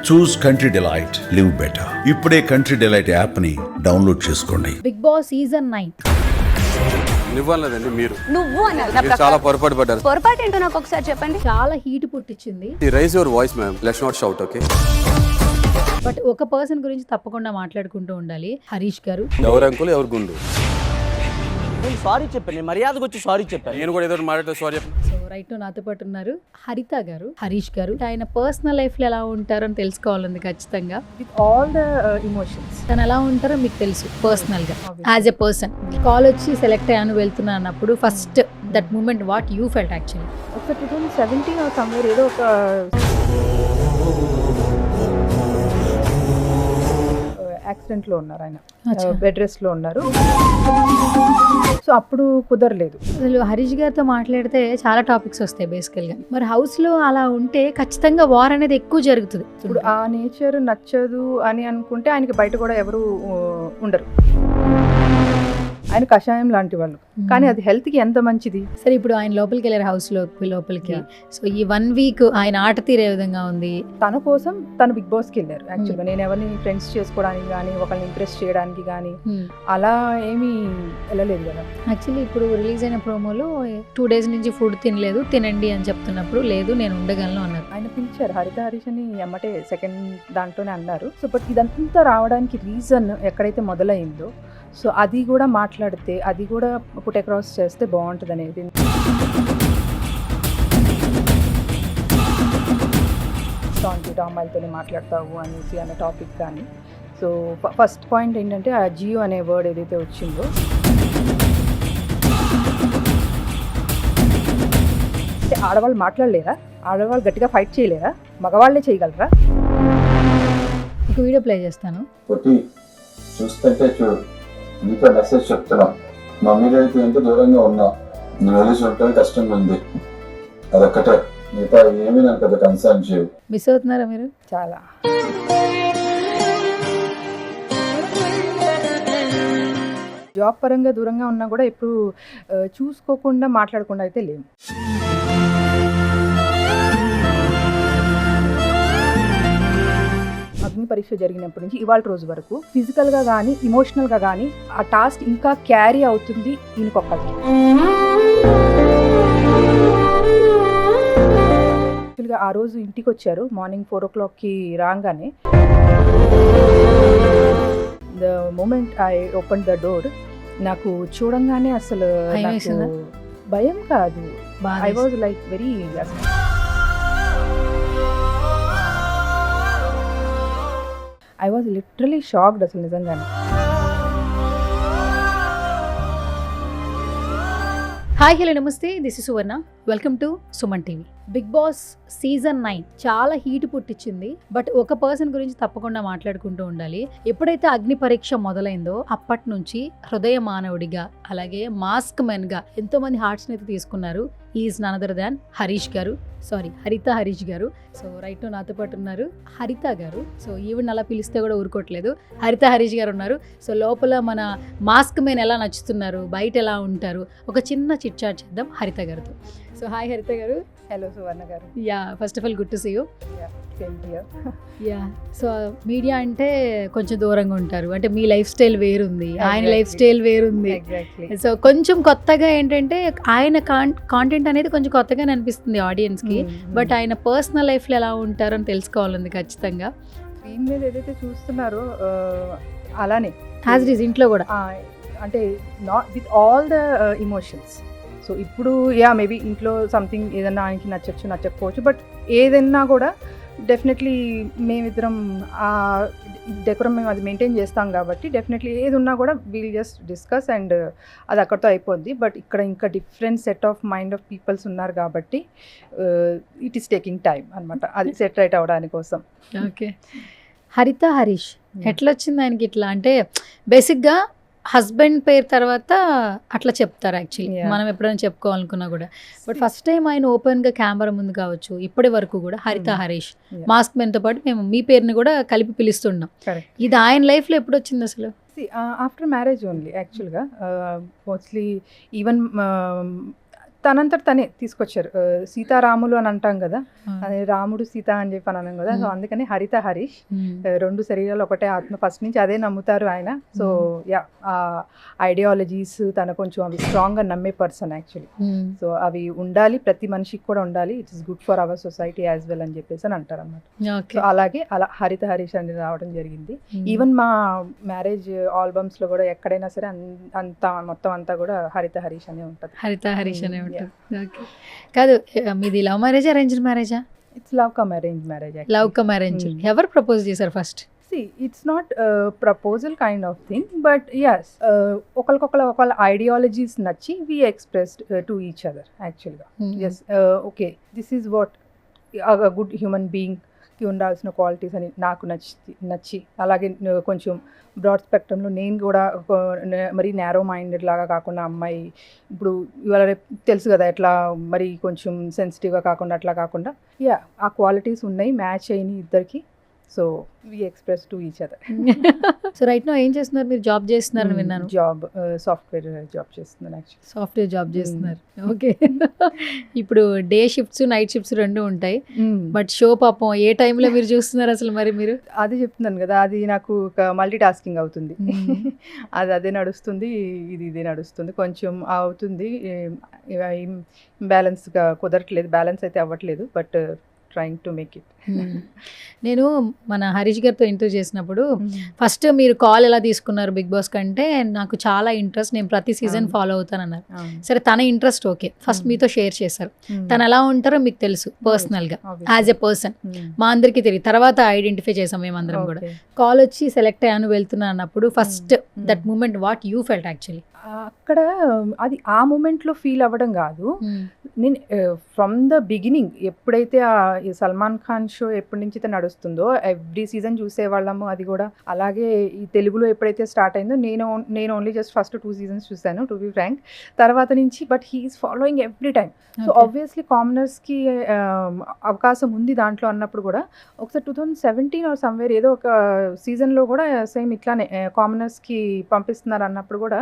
చూస్ country delight, live better. ఇప్పుడే country delight app ని download చేసుకోండి. బిగ్ బాస్ సీజన్ 9 ఇవ్వాలదండి మీరు అన్నారు చాలా పొరపాటు పడ్డారు. పొరపాటు ఏంటో నాకు ఒకసారి చెప్పండి. చాలా హీట్ పుట్టించింది. Raise your voice ma'am, let's not shout. Okay, but ఒక పర్సన్ గురించి తప్పకుండా మాట్లాడుకుంటూ ఉండాలి. హరీష్ గారు. ఎవరు అంకుల్ ఎవరు గుండు? నేను సారీ చెప్పాను, మర్యాదకు వచ్చి సారీ చెప్పాను. నేను కూడా ఏదో మాట్లాడితే సారీ చెప్పండి. సో రైట్ నాతో పాటు ఉన్నారు హరిత గారు, హరీష్ గారు. ఆయన పర్సనల్ లైఫ్ లో ఎలా ఉంటారో అని తెలుసుకోవాలండి ఖచ్చితంగా. With all the emotions. తను ఎలా ఉంటారో మీకు తెలుసు పర్సనల్ గా యాజ్ ఎ పర్సన్. కాల్ వచ్చి సెలెక్ట్ అయ్యాను వెళ్తున్నా అన్నప్పుడు first that moment what you felt actually? ఒక 2017 సమ్వేర్ ఏదో ఒక యాక్సిడెంట్ లో ఉన్నారు ఆయన, బెడ్ రెస్ట్ లో ఉన్నారు. సో అప్పుడు కుదరలేదు. అసలు హరీష్ గారితో మాట్లాడితే చాలా టాపిక్స్ వస్తాయి బేసికల్ గా. మరి హౌస్ లో అలా ఉంటే ఖచ్చితంగా వార్ అనేది ఎక్కువ జరుగుతుంది. ఇప్పుడు ఆ నేచర్ నచ్చదు అని అనుకుంటే ఆయనకి బయట కూడా ఎవరు ఉండరు. ఆయన కషాయం లాంటి వాళ్ళు, కానీ అది హెల్త్ కి ఎంత మంచిది. సరే, ఇప్పుడు ఆయన లోపలికి వెళ్ళారు హౌస్ లోపలికి. సో ఈ 1 వీక్ ఆయన ఆట తీరే విధంగా ఉంది. తన కోసం తను బిగ్ బాస్ కి వెళ్ళారు. యాక్చువల్గా నేను ఎవరిని ఫ్రెండ్స్ చేసుకోవడానికి కానీ ఒకరిని ఇంప్రెస్ చేయడానికి కానీ అలా ఏమీ వెళ్ళలేదు కదా. యాక్చువల్లీ ఇప్పుడు రిలీజ్ అయిన ప్రోమోలో 2 days నుంచి ఫుడ్ తినలేదు, తినండి అని చెప్తున్నప్పుడు లేదు నేను ఉండగలను అన్నారు. ఆయన పిలిచారు హరిత హరీష్ అని, ఎమ్మటే సెకండ్ దాంట్లోనే అన్నారు. సో బట్ ఇదంతా రావడానికి రీజన్ ఎక్కడైతే మొదలైందో, సో అది కూడా మాట్లాడితే అది కూడా పుట్ అక్రాస్ చేస్తే బాగుంటుంది అనేది. సాంకేట్ అమ్మాయిలతోనే మాట్లాడతావు అనేసి అనే టాపిక్ కానీ. సో ఫస్ట్ పాయింట్ ఏంటంటే ఆ జియో అనే వర్డ్ ఏదైతే వచ్చిందో, అంటే ఆడవాళ్ళు మాట్లాడలేరా? ఆడవాళ్ళు గట్టిగా ఫైట్ చేయలేరా? మగవాళ్ళే చేయగలరా? ఒక వీడియో ప్లే చేస్తాను. చూస్తుంటే చూడు, నీతో మెసేజ్ చెప్తున్నా, మమ్మీ డాడీకి ఎంత దూరంగా ఉన్నా నువ్వు వెళ్ళి ఉండటం కష్టంగా ఉంది. అదొక్కటే, మిగతా ఏమీ నాకు పెద్ద కన్సర్న్ చేయవు. మిస్ అవుతున్నారా మీరు? చాలా. జాబ్ పరంగా దూరంగా ఉన్నా కూడా ఎప్పుడు చూసుకోకుండా మాట్లాడకుండా అయితే లేము. అగ్ని పరీక్ష జరిగినప్పటి నుంచి ఇవాళ రోజు వరకు ఫిజికల్గా కానీ ఇమోషనల్గా కానీ ఆ టాస్క్ ఇంకా క్యారీ అవుతుంది ఈయనకొక్కరికి. యాక్చువల్గా ఆ రోజు ఇంటికి వచ్చారు మార్నింగ్ 4 o'clockకి రాగానే. The moment I open the door, నాకు చూడంగానే అసలు భయం కాదు, I was like very, I was literally shocked అసలు నిజంగానే. హాయ్, హలో, నమస్తే. This is Suvarna. Welcome to Suman TV. Big boss season 9 చాలా హీట్ పుట్టించింది. బట్ ఒక పర్సన్ గురించి తప్పకుండా మాట్లాడుకుంటూ ఉండాలి. ఎప్పుడైతే అగ్ని పరీక్ష మొదలైందో అప్పటి నుంచి హృదయ మానవుడిగా, అలాగే మాస్క్ మెన్ గా ఎంతో మంది హార్ట్స్ అయితే తీసుకున్నారు. Is none other than Harish గారు, సారీ హరిత హరీష్ గారు. సో రైట్ నాతో పాటు ఉన్నారు హరిత గారు. సో ఈవిడ అలా పిలిస్తే కూడా ఊరుకోవట్లేదు, హరిత హరీష్ గారు ఉన్నారు. సో లోపల మన మాస్క్ మెన్ ఎలా నచ్చుతున్నారు, బయట ఎలా ఉంటారు, ఒక చిన్న చిట్ చాట్ చేద్దాం హరిత గారితో. సో హాయ్ హరిత గారు. హలో సువర్ణ గారు. Yeah, first of all good to see you. Same here. Yeah, so media అంటే కొంచెం దూరంగా ఉంటారు, అంటే మీ లైఫ్ స్టైల్ వేరుంది, ఆయన లైఫ్ స్టైల్ వేరుంది. సో కొంచెం కొత్తగా ఏంటంటే ఆయన కాంటెంట్ అనేది కొంచెం కొత్తగానే అనిపిస్తుంది ఆడియన్స్ కి. బట్ ఆయన పర్సనల్ లైఫ్ లో ఎలా ఉంటారో అని తెలుసుకోవాలండి ఖచ్చితంగా. స్క్రీన్ మీద ఏదైతే చూస్తున్నారో అలానే యాజ్ ఇట్ ఈస్ ఇంట్లో కూడా, అంటే not with all the emotions. So ఇప్పుడు మేబీ ఇంట్లో సంథింగ్ ఏదన్నా ఆయనకి నచ్చచ్చు నచ్చకపోవచ్చు, బట్ ఏదన్నా కూడా డెఫినెట్లీ మేమిద్దరం డెకోరం మేము అది మెయింటైన్ చేస్తాం కాబట్టి డెఫినెట్లీ ఏది ఉన్నా కూడా వీల్ జస్ట్ డిస్కస్ అండ్ అది అక్కడితో అయిపోద్ది. బట్ ఇక్కడ ఇంకా different set of mind of peoples ఉన్నారు కాబట్టి ఇట్ ఈస్ టేకింగ్ టైం అనమాట అది సెట్ రైట్ అవ్వడానికి కోసం. ఓకే, హరిత హరీష్ ఎట్లా వచ్చింది ఆయనకి ఇట్లా? అంటే బేసిక్గా హస్బెండ్ పేరు తర్వాత అట్లా చెప్తారు యాక్చువల్లీ, మనం ఎప్పుడైనా చెప్పుకోవాలనుకున్నా కూడా. బట్ ఫస్ట్ టైం ఆయన ఓపెన్గా కెమెరా ముందు కావచ్చు, ఇప్పటి వరకు కూడా హరిత హరీష్ మాస్క్ మెన్తో పాటు మేము మీ పేరుని కూడా కలిపి పిలుస్తున్నాం. ఇది ఆయన లైఫ్లో ఎప్పుడు వచ్చింది అసలు? ఆఫ్టర్ మ్యారేజ్ ఓన్లీ యాక్చువల్గా. మోస్ట్లీ ఈవెన్ తనంతట తనే తీసుకొచ్చారు. సీతారాములు అని అంటాం కదా, ఆ. అదే రాముడు సీత అని చెప్పి అని అన్నాం కదా. సో అందుకని హరిత హరీష్, మ్మ్. రెండు శరీరాలు ఒకటే ఆత్మ, ఫస్ట్ నుంచి అదే నమ్ముతారు ఆయన. సో యా, ఆ ఐడియాలజీస్ తన కొంచెం అవి స్ట్రాంగ్గా నమ్మే పర్సన్ యాక్చువల్లీ. మ్మ్. సో అవి ఉండాలి, ప్రతి మనిషికి కూడా ఉండాలి, it is good for our society as well అని చెప్పేసి అని అంటారు అన్నమాట. ఓకే. సో అలాగే అలా హరిత హరీష్ అని రావడం జరిగింది. మ్మ్. ఈవెన్ మా మ్యారేజ్ ఆల్బమ్స్లో కూడా ఎక్కడైనా సరే అంతా మొత్తం అంతా కూడా హరిత హరీష్ అనే ఉంటుంది. హరిత హరీష్ అనే Yeah. ఉంటుంది. ఓకే. కాదు, మీది లవ్ మ్యారేజా అరేంజ్డ్ మ్యారేజా? It's love come arrange marriage. Love come arrange. ఎవరు ప్రపోజ్ చేశారు first? See, it's not a proposal kind of thing, but yes, ఒకళ్ళ ideologies నచ్చి we expressed to each other actually. Yes, okay, this is what a good human being కి ఉండాల్సిన qualities అని నాకు నచ్చి అలాగే కొంచెం బ్రాడ్ స్పెక్ట్రంలో నేను కూడా మరీ నేరో మైండెడ్ లాగా కాకుండా, అమ్మాయి ఇప్పుడు ఇవాళ రేపు తెలుసు కదా ఎట్లా మరి కొంచెం సెన్సిటివ్గా కాకుండా అట్లా కాకుండా, యా ఆ క్వాలిటీస్ ఉన్నాయి, మ్యాచ్ అయినాయి ఇద్దరికి. So we express to each other. So right no ఏం చేస్తున్నారు మీరు? జాబ్ చేస్తున్నారని విన్నాను. జాబ్, సాఫ్ట్వేర్ జాబ్ చేస్తున్నాను యాక్చువల్లీ. సాఫ్ట్వేర్ జాబ్ చేస్తున్నారు. ఓకే. ఇప్పుడు డే షిఫ్ట్స్ నైట్ షిఫ్ట్స్ రెండు ఉంటాయి, బట్ షో పాపం ఏ టైంలో మీరు చూస్తున్నారు అసలు మరి మీరు? అది చెప్తున్నాను కదా, అది నాకు ఒక మల్టీ టాస్కింగ్ అవుతుంది. అదే నడుస్తుంది, ఇది నడుస్తుంది, కొంచెం అవుతుంది, బ్యాలెన్స్గా కుదరట్లేదు, బ్యాలెన్స్ అయితే అవ్వట్లేదు, but trying to make it. నేను మన హరీష్ గారితో ఇంటర్వ్యూ చేసినప్పుడు ఫస్ట్ మీరు కాల్ ఎలా తీసుకున్నారు బిగ్ బాస్ కంటే, నాకు చాలా ఇంట్రెస్ట్, నేను ప్రతి సీజన్ ఫాలో అవుతానన్నారు. సరే, తన ఇంట్రెస్ట్ ఓకే, ఫస్ట్ మీతో షేర్ చేశారు. తను ఎలా ఉంటారో మీకు తెలుసు పర్సనల్గా, యాజ్ ఎ పర్సన్. మా అందరికీ తెలియదు, తర్వాత ఐడెంటిఫై చేసాం మేమందరం కూడా. కాల్ వచ్చి సెలెక్ట్ అయ్యాను వెళ్తున్నా అన్నప్పుడు first that moment what you felt actually? అక్కడ అది ఆ మూమెంట్లో ఫీల్ అవ్వడం కాదు, నేను ఫ్రమ్ ద బిగినింగ్ ఎప్పుడైతే ఈ సల్మాన్ ఖాన్ షో ఎప్పటి నుంచి అయితే నడుస్తుందో ఎవ్రీ సీజన్ చూసేవాళ్ళము. అది కూడా అలాగే ఈ తెలుగులో ఎప్పుడైతే స్టార్ట్ అయిందో నేను ఓన్లీ జస్ట్ ఫస్ట్ 2 seasons చూశాను, టు బి ఫ్రాంక్. తర్వాత నుంచి but he is following every time. So obviously కామనర్స్కి అవకాశం ఉంది దాంట్లో అన్నప్పుడు కూడా, ఒకసారి 2017 ఆర్ సమ్వేర్ ఏదో ఒక సీజన్లో కూడా సేమ్ ఇట్లానే కామనర్స్కి పంపిస్తున్నారు అన్నప్పుడు కూడా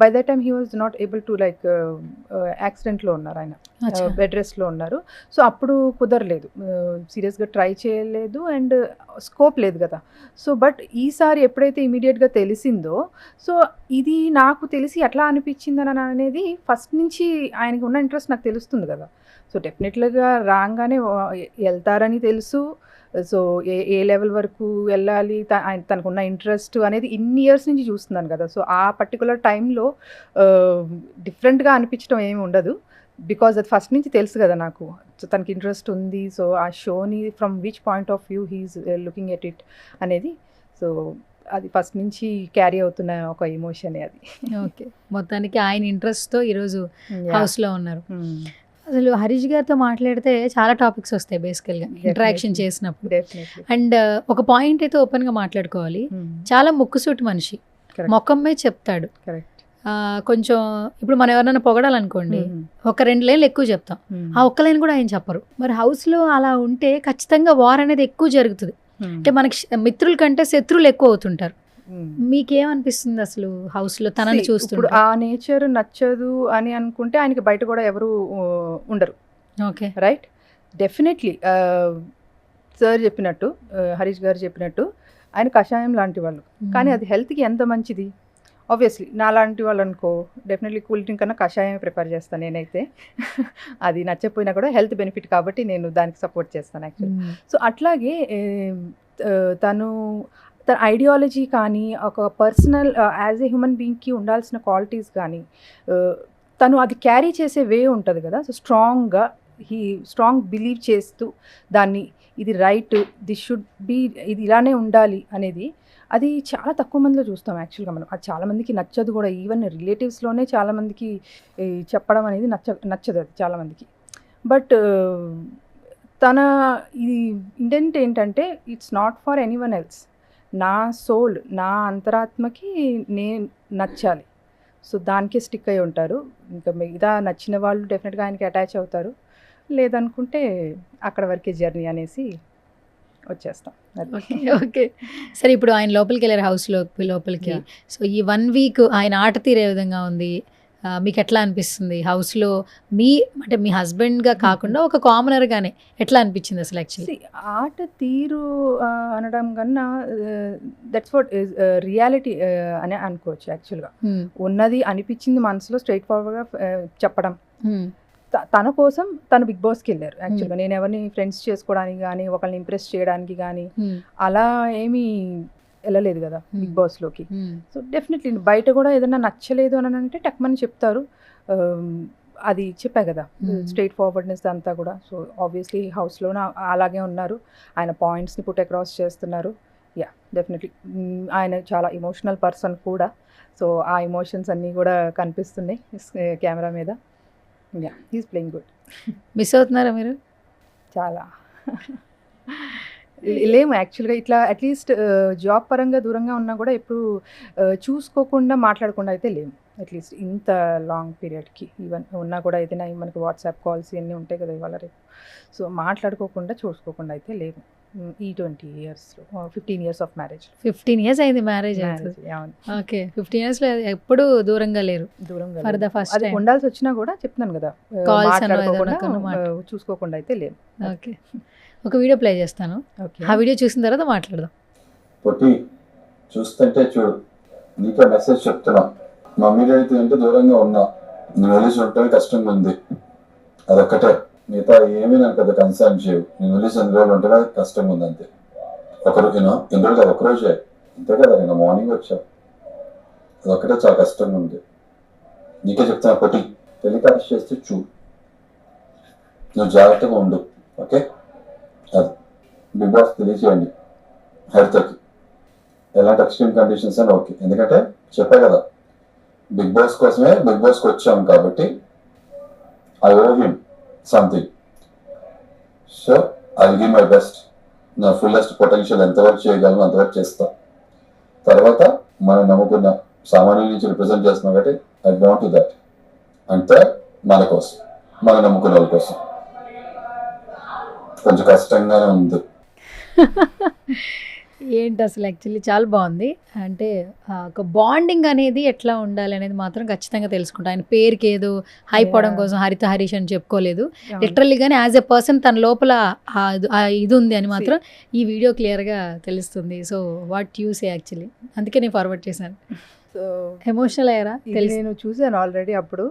by that time he was not able to like యాక్సిడెంట్లో ఉన్నారు ఆయన, బెడ్ రెస్ట్లో ఉన్నారు. సో అప్పుడు కుదరలేదు, సీరియస్గా ట్రై చేయలేదు, అండ్ స్కోప్ లేదు కదా. సో బట్ ఈసారి ఎప్పుడైతే ఇమీడియట్గా తెలిసిందో, సో ఇది నాకు తెలిసి ఎట్లా అనిపించిందని అనేది ఫస్ట్ నుంచి ఆయనకి ఉన్న ఇంట్రెస్ట్ నాకు తెలుస్తుంది కదా. సో డెఫినెట్లీగా రాగానే వెళ్తారని తెలుసు. సో ఏ లెవెల్ వరకు వెళ్ళాలి, తనకున్న ఇంట్రెస్ట్ అనేది ఇన్ని ఇయర్స్ నుంచి చూస్తున్నాను కదా. సో ఆ పర్టికులర్ టైంలో డిఫరెంట్గా అనిపించడం ఏమి ఉండదు, బికాజ్ అది ఫస్ట్ నుంచి తెలుసు కదా నాకు. సో తనకి ఇంట్రెస్ట్ ఉంది, సో ఆ షోని from which point of view he's looking at it అనేది, సో అది ఫస్ట్ నుంచి క్యారీ అవుతున్న ఒక ఎమోషన్ అది. ఓకే, మొత్తానికి ఆయన ఇంట్రెస్ట్తో ఈరోజు హౌస్లో ఉన్నారు. అసలు హరీష్ గారితో మాట్లాడితే చాలా టాపిక్స్ వస్తాయి బేసికల్గా ఇంటరాక్షన్ చేసినప్పుడు. డెఫినెట్లీ అండ్ ఒక పాయింట్ అయితే ఓపెన్గా మాట్లాడుకోవాలి, చాలా ముక్కుసూటి మనిషి, మొఖమ్మే చెప్తాడు. కరెక్ట్. కొంచెం ఇప్పుడు మనం ఎవరైనా పొగడాలనుకోండి, ఒక 2 లైన్లు ఎక్కువ చెప్తాం, ఆ ఒక్క లైన్ కూడా ఆయన చెప్పరు. మరి హౌస్లో అలా ఉంటే ఖచ్చితంగా వార్ అనేది ఎక్కువ జరుగుతుంది. అంటే మనకి మిత్రుల కంటే శత్రువులు ఎక్కువ అవుతుంటారు. మీకేమనిపిస్తుంది అసలు హౌస్లో తనని ఇప్పుడు చూస్తుంటే? ఆ నేచర్ నచ్చదు అని అనుకుంటే ఆయనకి బయట కూడా ఎవరు ఉండరు. Okay, right. డెఫినెట్లీ సార్ చెప్పినట్టు, హరీష్ గారు చెప్పినట్టు, ఆయన కషాయం లాంటి వాళ్ళు, కానీ అది హెల్త్కి ఎంత మంచిది. ఆబ్వియస్లీ నా లాంటి వాళ్ళు అనుకో, డెఫినెట్లీ కూల్ డ్రింక్ కన్నా కషాయం ప్రిఫర్ చేస్తాను నేనైతే. అది నచ్చకపోయినా కూడా హెల్త్ బెనిఫిట్ కాబట్టి నేను దానికి సపోర్ట్ చేస్తాను యాక్చువల్లీ. సో అట్లాగే తన ఐడియాలజీ కానీ, ఒక పర్సనల్ యాజ్ ఏ హ్యూమన్ బీయింగ్కి ఉండాల్సిన క్వాలిటీస్ కానీ, తను అది క్యారీ చేసే వే ఉంటుంది కదా. సో స్ట్రాంగ్ బిలీవ్ చేస్తూ దాన్ని ఇది రైట్, దిస్ షుడ్ బీ, ఇది ఇలానే ఉండాలి అనేది, అది చాలా తక్కువ మందిలో చూస్తాం యాక్చువల్గా మనం. అది చాలామందికి నచ్చదు కూడా, ఈవెన్ రిలేటివ్స్లోనే చాలామందికి చెప్పడం అనేది నచ్చదు అది చాలామందికి. బట్ తన ఇది ఇంటెంట్ ఏంటంటే, it's not for anyone else, నా సోల్, నా అంతరాత్మకి నేను నచ్చాలి. సో దానికే స్టిక్ అయి ఉంటారు. ఇంకా మిగతా నచ్చిన వాళ్ళు డెఫినెట్గా ఆయనకి అటాచ్ అవుతారు, లేదనుకుంటే అక్కడ వరకే జర్నీ అనేసి వచ్చేస్తాం. ఓకే ఓకే, సరే ఇప్పుడు ఆయన లోపలికి వెళ్ళారు, హౌస్ లోపలికి. సో ఈ 1 వీక్ ఆయన ఆట తీరే విధంగా ఉంది, మీకు ఎట్లా అనిపిస్తుంది హౌస్లో అంటే మీ హస్బెండ్గా కాకుండా ఒక కామనర్గానే ఎట్లా అనిపించింది అసలు యాక్చువల్లీ? ఆట తీరు అనడం కన్నా దట్స్ వాట్ ఇస్ రియాలిటీ అని అనుకోవచ్చు యాక్చువల్గా. ఉన్నది అనిపించింది మనసులో స్ట్రైట్ ఫార్వర్డ్గా చెప్పడం. తన కోసం తను బిగ్ బాస్కి వెళ్ళారు యాక్చువల్గా. నేను ఎవరిని ఫ్రెండ్స్ చేసుకోవడానికి కానీ ఒకరిని ఇంప్రెస్ చేయడానికి కానీ అలా ఏమీ వెళ్ళలేదు కదా బిగ్ బాస్లోకి. సో డెఫినెట్లీ బయట కూడా ఏదైనా నచ్చలేదు అని అంటే టక్మని చెప్తారు. అది చెప్పా కదా స్ట్రైట్ ఫార్వర్డ్నెస్ అంతా కూడా. సో ఆబ్వియస్లీ హౌస్లోనే అలాగే ఉన్నారు. ఆయన పాయింట్స్ని పుట్ అక్రాస్ చేస్తున్నారు. యా డెఫినెట్లీ ఆయన చాలా ఇమోషనల్ పర్సన్ కూడా. సో ఆ ఎమోషన్స్ అన్నీ కూడా కనిపిస్తున్నాయి కెమెరా మీద. Yeah he's playing good. Miss అవుతున్నారా మీరు? చాలా లేము యాక్చువల్గా. ఇట్లా అట్లీస్ట్ జాబ్ పరంగా దూరంగా ఉన్నా కూడా ఎప్పుడు చూసుకోకుండా మాట్లాడకుండా అయితే లేము. అట్లీస్ట్ ఇంత లాంగ్ పీరియడ్కి ఈవెన్ ఉన్నా కూడా ఏదైనా మనకి వాట్సాప్ కాల్స్ ఇవన్నీ ఉంటాయి కదా ఇవాళ రేపు. సో మాట్లాడుకోకుండా చూసుకోకుండా అయితే లేము ఈ 20 yearsలో. 15 years ఆఫ్ మ్యారేజ్. 15 years అయింది మ్యారేజ్. ఓకే, 15 yearsలో ఎప్పుడు దూరంగా లేరు. దూరంగా ఫర్ ద ఫస్ట్ అది ఉండాల్సి వచ్చినా కూడా చెప్తున్నాను కదా మాట్లాడుకోకుండా చూసుకోకుండా అయితే లేము. ఓకే, ఒక వీడియో ప్లే చేస్తాను. ఆ వీడియో చూసిన తర్వాత మాట్లాడదాం. పొట్టి చూస్తుంటే చూడు, నీకే మెసేజ్ చెప్తున్నా. మమ్మీ డాడీతో ఏంటో దూరంగా ఉన్నా, నువ్వు వెళ్ళి ఉండటమే కష్టంగా ఉంది. అదొక్కటే, మిగతా ఏమీ నాకు పెద్ద కన్సర్న్ చేయవు. నేను వెళ్ళి 2 రోజులు ఉంటేనే కష్టంగా ఉంది అంతే. ఎన్ని రోజులు కాదు, ఒకరోజే అంతే కదా. నేను మార్నింగ్ వచ్చా, అదొక్కటే చాలా కష్టంగా ఉంది. నీకే చెప్తున్నా పొట్టి, టెలికాస్ట్ చేస్తే చూడు, నువ్వు జాగ్రత్తగా ఉండు. ఓకే, అది బిగ్ బాస్ తెలియచేయండి హరితకి ఎలాంటి ఎక్స్ట్రీమ్ కండిషన్స్ అని. ఓకే, ఎందుకంటే చెప్పా కదా బిగ్ బాస్ కోసమే బిగ్ బాస్కి వచ్చాం కాబట్టి I owe him something. So I give my best. నా ఫుల్లెస్ట్ పొటెన్షియల్ ఎంతవరకు చేయగలను అంతవరకు చేస్తా. తర్వాత మనం నమ్ముకున్న సామాన్యుల నుంచి రిప్రజెంట్ చేస్తున్నాం కాబట్టి ఐ వాంట్ టు దట్. అంటే మన కోసం, మనం నమ్ముకున్న వాళ్ళ కోసం. కొంచెం కష్టంగానే ఉంది. ఏంటి అసలు యాక్చువల్లీ చాలా బాగుంది. అంటే ఒక బాండింగ్ అనేది ఎట్లా ఉండాలి అనేది మాత్రం ఖచ్చితంగా తెలుసుకుంటా. ఆయన పేరుకి ఏదో హైప్ అవడం కోసం హరిత హరీష్ అని చెప్పుకోలేదు. లిటరల్లీ కానీ యాజ్ ఎ పర్సన్ తన లోపల ఇది ఉంది అని మాత్రం ఈ వీడియో క్లియర్గా తెలుస్తుంది. So what you say actually, అందుకే నేను ఫార్వర్డ్ చేశాను. సో ఎమోషనల్ అయ్యారా? నేను చూసాను ఆల్రెడీ అప్పుడు.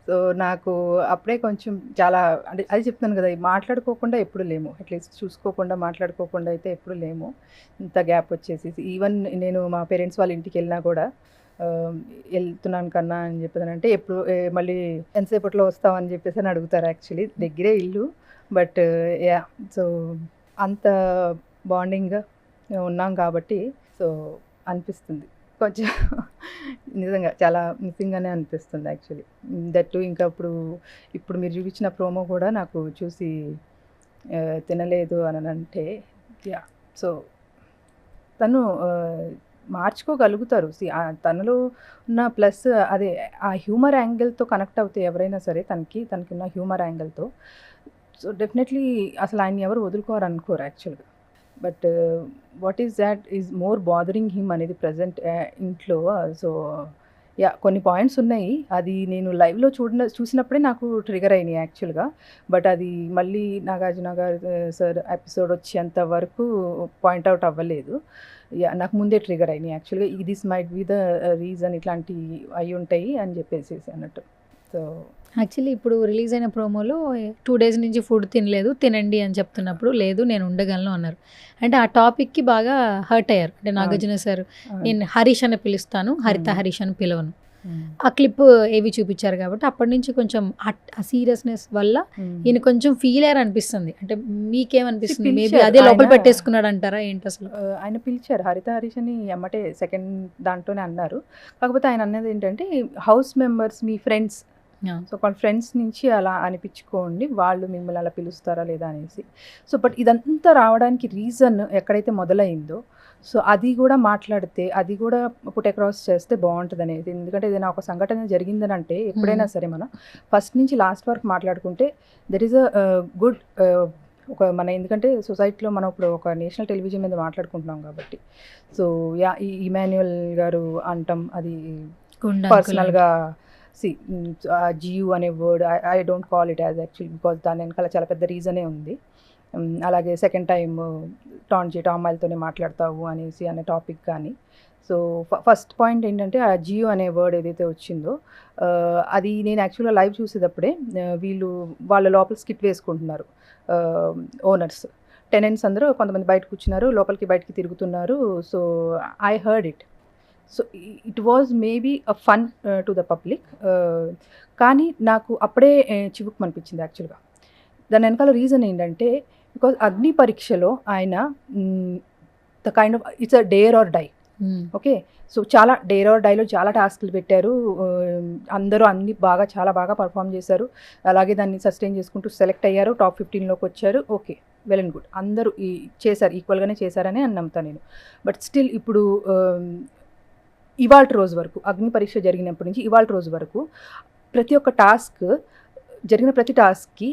సో నాకు అప్పుడే కొంచెం చాలా అంటే అది చెప్తున్నాను కదా, మాట్లాడుకోకుండా ఎప్పుడు లేము. అట్లీస్ట్ చూసుకోకుండా మాట్లాడుకోకుండా అయితే ఎప్పుడు లేము. ఇంత గ్యాప్ వచ్చేసి ఈవెన్ నేను మా పేరెంట్స్ వాళ్ళ ఇంటికి వెళ్ళినా కూడా వెళ్తున్నాను కన్నా అని చెప్పేదానంటే ఎప్పుడు మళ్ళీ ఎంతసేపట్లో వస్తామని చెప్పేసి అని అడుగుతారు. యాక్చువల్లీ దగ్గరే ఇల్లు, బట్ యా సో అంత బాండింగ్గా ఉన్నాం కాబట్టి సో అనిపిస్తుంది కొంచెం నిజంగా చాలా మిస్సింగ్గానే అనిపిస్తుంది యాక్చువల్లీ. దట్టు ఇంకా ఇప్పుడు మీరు చూపించిన ప్రోమో కూడా నాకు చూసి తినలేదు అని అంటే యా సో తను మార్చుకోగలుగుతారు. తనలో ఉన్న ప్లస్ అదే ఆ హ్యూమర్ యాంగిల్తో కనెక్ట్ అవుతాయి ఎవరైనా సరే. తనకి ఉన్న హ్యూమర్ యాంగిల్తో సో డెఫినెట్లీ అసలు ఆయన ఎవరు వదులుకోరు అనుకోరు యాక్చువల్గా. But what is that is more bothering him అనేది ప్రజెంట్ ఇంట్లో. సో యా కొన్ని పాయింట్స్ ఉన్నాయి, అది నేను లైవ్లో చూసినప్పుడే నాకు ట్రిగర్ అయినాయి యాక్చువల్గా. బట్ అది మళ్ళీ నాగార్జున గారు సార్ ఎపిసోడ్ వచ్చేంత వరకు పాయింట్అవుట్ అవ్వలేదు. యా నాకు ముందే ట్రిగర్ అయినాయి యాక్చువల్గా. This might be the reason ఇట్లాంటివి అయి ఉంటాయి అని చెప్పేసి అన్నట్టు. సో యాక్చువల్లీ ఇప్పుడు రిలీజ్ అయిన ప్రోమోలో 2 days నుంచి ఫుడ్ తినలేదు, తినండి అని చెప్తున్నప్పుడు లేదు నేను ఉండగలను అన్నారు. అంటే ఆ టాపిక్కి బాగా హర్ట్ అయ్యారు. అంటే నాగార్జున సార్ నేను హరీష్ అని పిలుస్తాను, హరిత హరీష్ అని పిలవను. ఆ క్లిప్ ఏవి చూపించారు కాబట్టి అప్పటి నుంచి కొంచెం ఆ సీరియస్నెస్ వల్ల ఈయన కొంచెం ఫీల్ అయ్యారు అనిపిస్తుంది. అంటే మీకేమనిపిస్తుంది? మేబీ అదే లోపల పెట్టేసుకున్నాడు అంటారా ఏంటి అసలు? ఆయన పిలిచారు హరిత హరీష్ అని ఎమ్మటే సెకండ్ దాంట్లోనే అన్నారు. కాకపోతే ఆయన అన్నది ఏంటంటే హౌస్ మెంబర్స్ మీ ఫ్రెండ్స్, సో వాళ్ళ ఫ్రెండ్స్ నుంచి అలా అనిపించుకోండి, వాళ్ళు మిమ్మల్ని అలా పిలుస్తారా లేదా అనేసి. సో బట్ ఇదంతా రావడానికి రీజన్ ఎక్కడైతే మొదలైందో సో అది కూడా మాట్లాడితే, అది కూడా పుట్ అక్రాస్ చేస్తే బాగుంటుంది అనేది. ఎందుకంటే ఏదైనా ఒక సంఘటన జరిగిందని అంటే ఎప్పుడైనా సరే మనం ఫస్ట్ నుంచి లాస్ట్ వరకు మాట్లాడుకుంటే దట్ ఈస్ అ గుడ్ ఒక ఎందుకంటే సొసైటీలో మనం ఇప్పుడు ఒక నేషనల్ టెలివిజన్ మీద మాట్లాడుకుంటున్నాం కాబట్టి. సో యా ఈ ఇమాన్యుయల్ గారు అంటాం అది పర్సనల్గా జియు అనే word I don't call it as actually, because దాని వెనకాల చాలా పెద్ద రీజనే ఉంది. అలాగే సెకండ్ టైం టాన్ చేయటం, అమ్మాయిలతోనే మాట్లాడతావు అనేసి అనే టాపిక్ కానీ. సో ఫస్ట్ పాయింట్ ఏంటంటే ఆ జియో అనే వర్డ్ ఏదైతే వచ్చిందో అది నేను యాక్చువల్గా లైవ్ చూసేటప్పుడే వీళ్ళు వాళ్ళ లోపల స్కిట్ వేసుకుంటున్నారు. ఓనర్స్, టెనెంట్స్ అందరూ కొంతమంది బయట కూర్చున్నారు, లోపలికి బయటికి తిరుగుతున్నారు. So I heard it. So it was maybe a fun to the public, కానీ నాకు అప్పుడే చివుకు అనిపించింది యాక్చువల్గా. దాని వెనకాల రీజన్ ఏంటంటే బికాజ్ అగ్ని పరీక్షలో ఆయన the kind of it's a dare or die. Okay, so చాలా డేర్ ఆర్ డైలో చాలా టాస్క్లు పెట్టారు. అందరూ అన్ని చాలా బాగా పర్ఫామ్ చేశారు. అలాగే దాన్ని సస్టైన్ చేసుకుంటూ సెలెక్ట్ అయ్యారు, టాప్ 15లోకి వచ్చారు. ఓకే, వెల్ అండ్ గుడ్, అందరూ చేశారు, ఈక్వల్గానే చేశారని అని నమ్ముతాను నేను. బట్ స్టిల్ ఇప్పుడు ఇవాళ రోజు వరకు, అగ్ని పరీక్ష జరిగినప్పటి నుంచి ఇవాళ రోజు వరకు ప్రతి ఒక్క టాస్క్, జరిగిన ప్రతి టాస్క్కి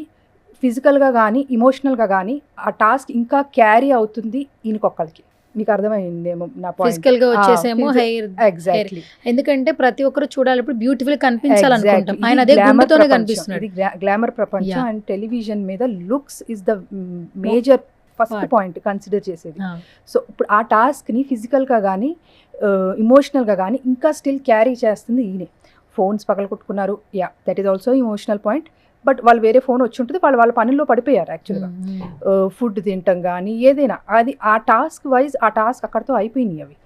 ఫిజికల్గా కానీ ఎమోషనల్గా కానీ ఆ టాస్క్ ఇంకా క్యారీ అవుతుంది ఈయనకొక్కరికి. మీకు అర్థమైందేమో నా పాయింట్. ఫిజికల్ గా వచ్చేసేమో హెయిర్, ఎగ్జాక్ట్లీ. ఎందుకంటే ప్రతి ఒక్కరు చూడాలి, ఇప్పుడు బ్యూటిఫుల్ కనిపించాలనుకుంటాం. ఆయన అదే గుండెతోనే కనిపిస్తున్నాడు. ఇది గ్లామర్ ప్రపంచం అండ్ టెలివిజన్ మీద looks is the major first point consider చేసేది. సో ఇప్పుడు ఆ టాస్క్ని ఫిజికల్గా కానీ ఇమోషనల్గా కానీ ఇంకా స్టిల్ క్యారీ చేస్తుంది ఈయనే. ఫోన్స్ పగలగొట్టుకున్నారు, that is also emotional point. But వాళ్ళు వేరే ఫోన్ వచ్చి ఉంటుంది, వాళ్ళ పనుల్లో పడిపోయారు యాక్చువల్గా. ఫుడ్ తినటం కానీ ఏదైనా అది ఆ టాస్క్ వైజ్ ఆ టాస్క్ అక్కడితో అయిపోయినాయి అవి.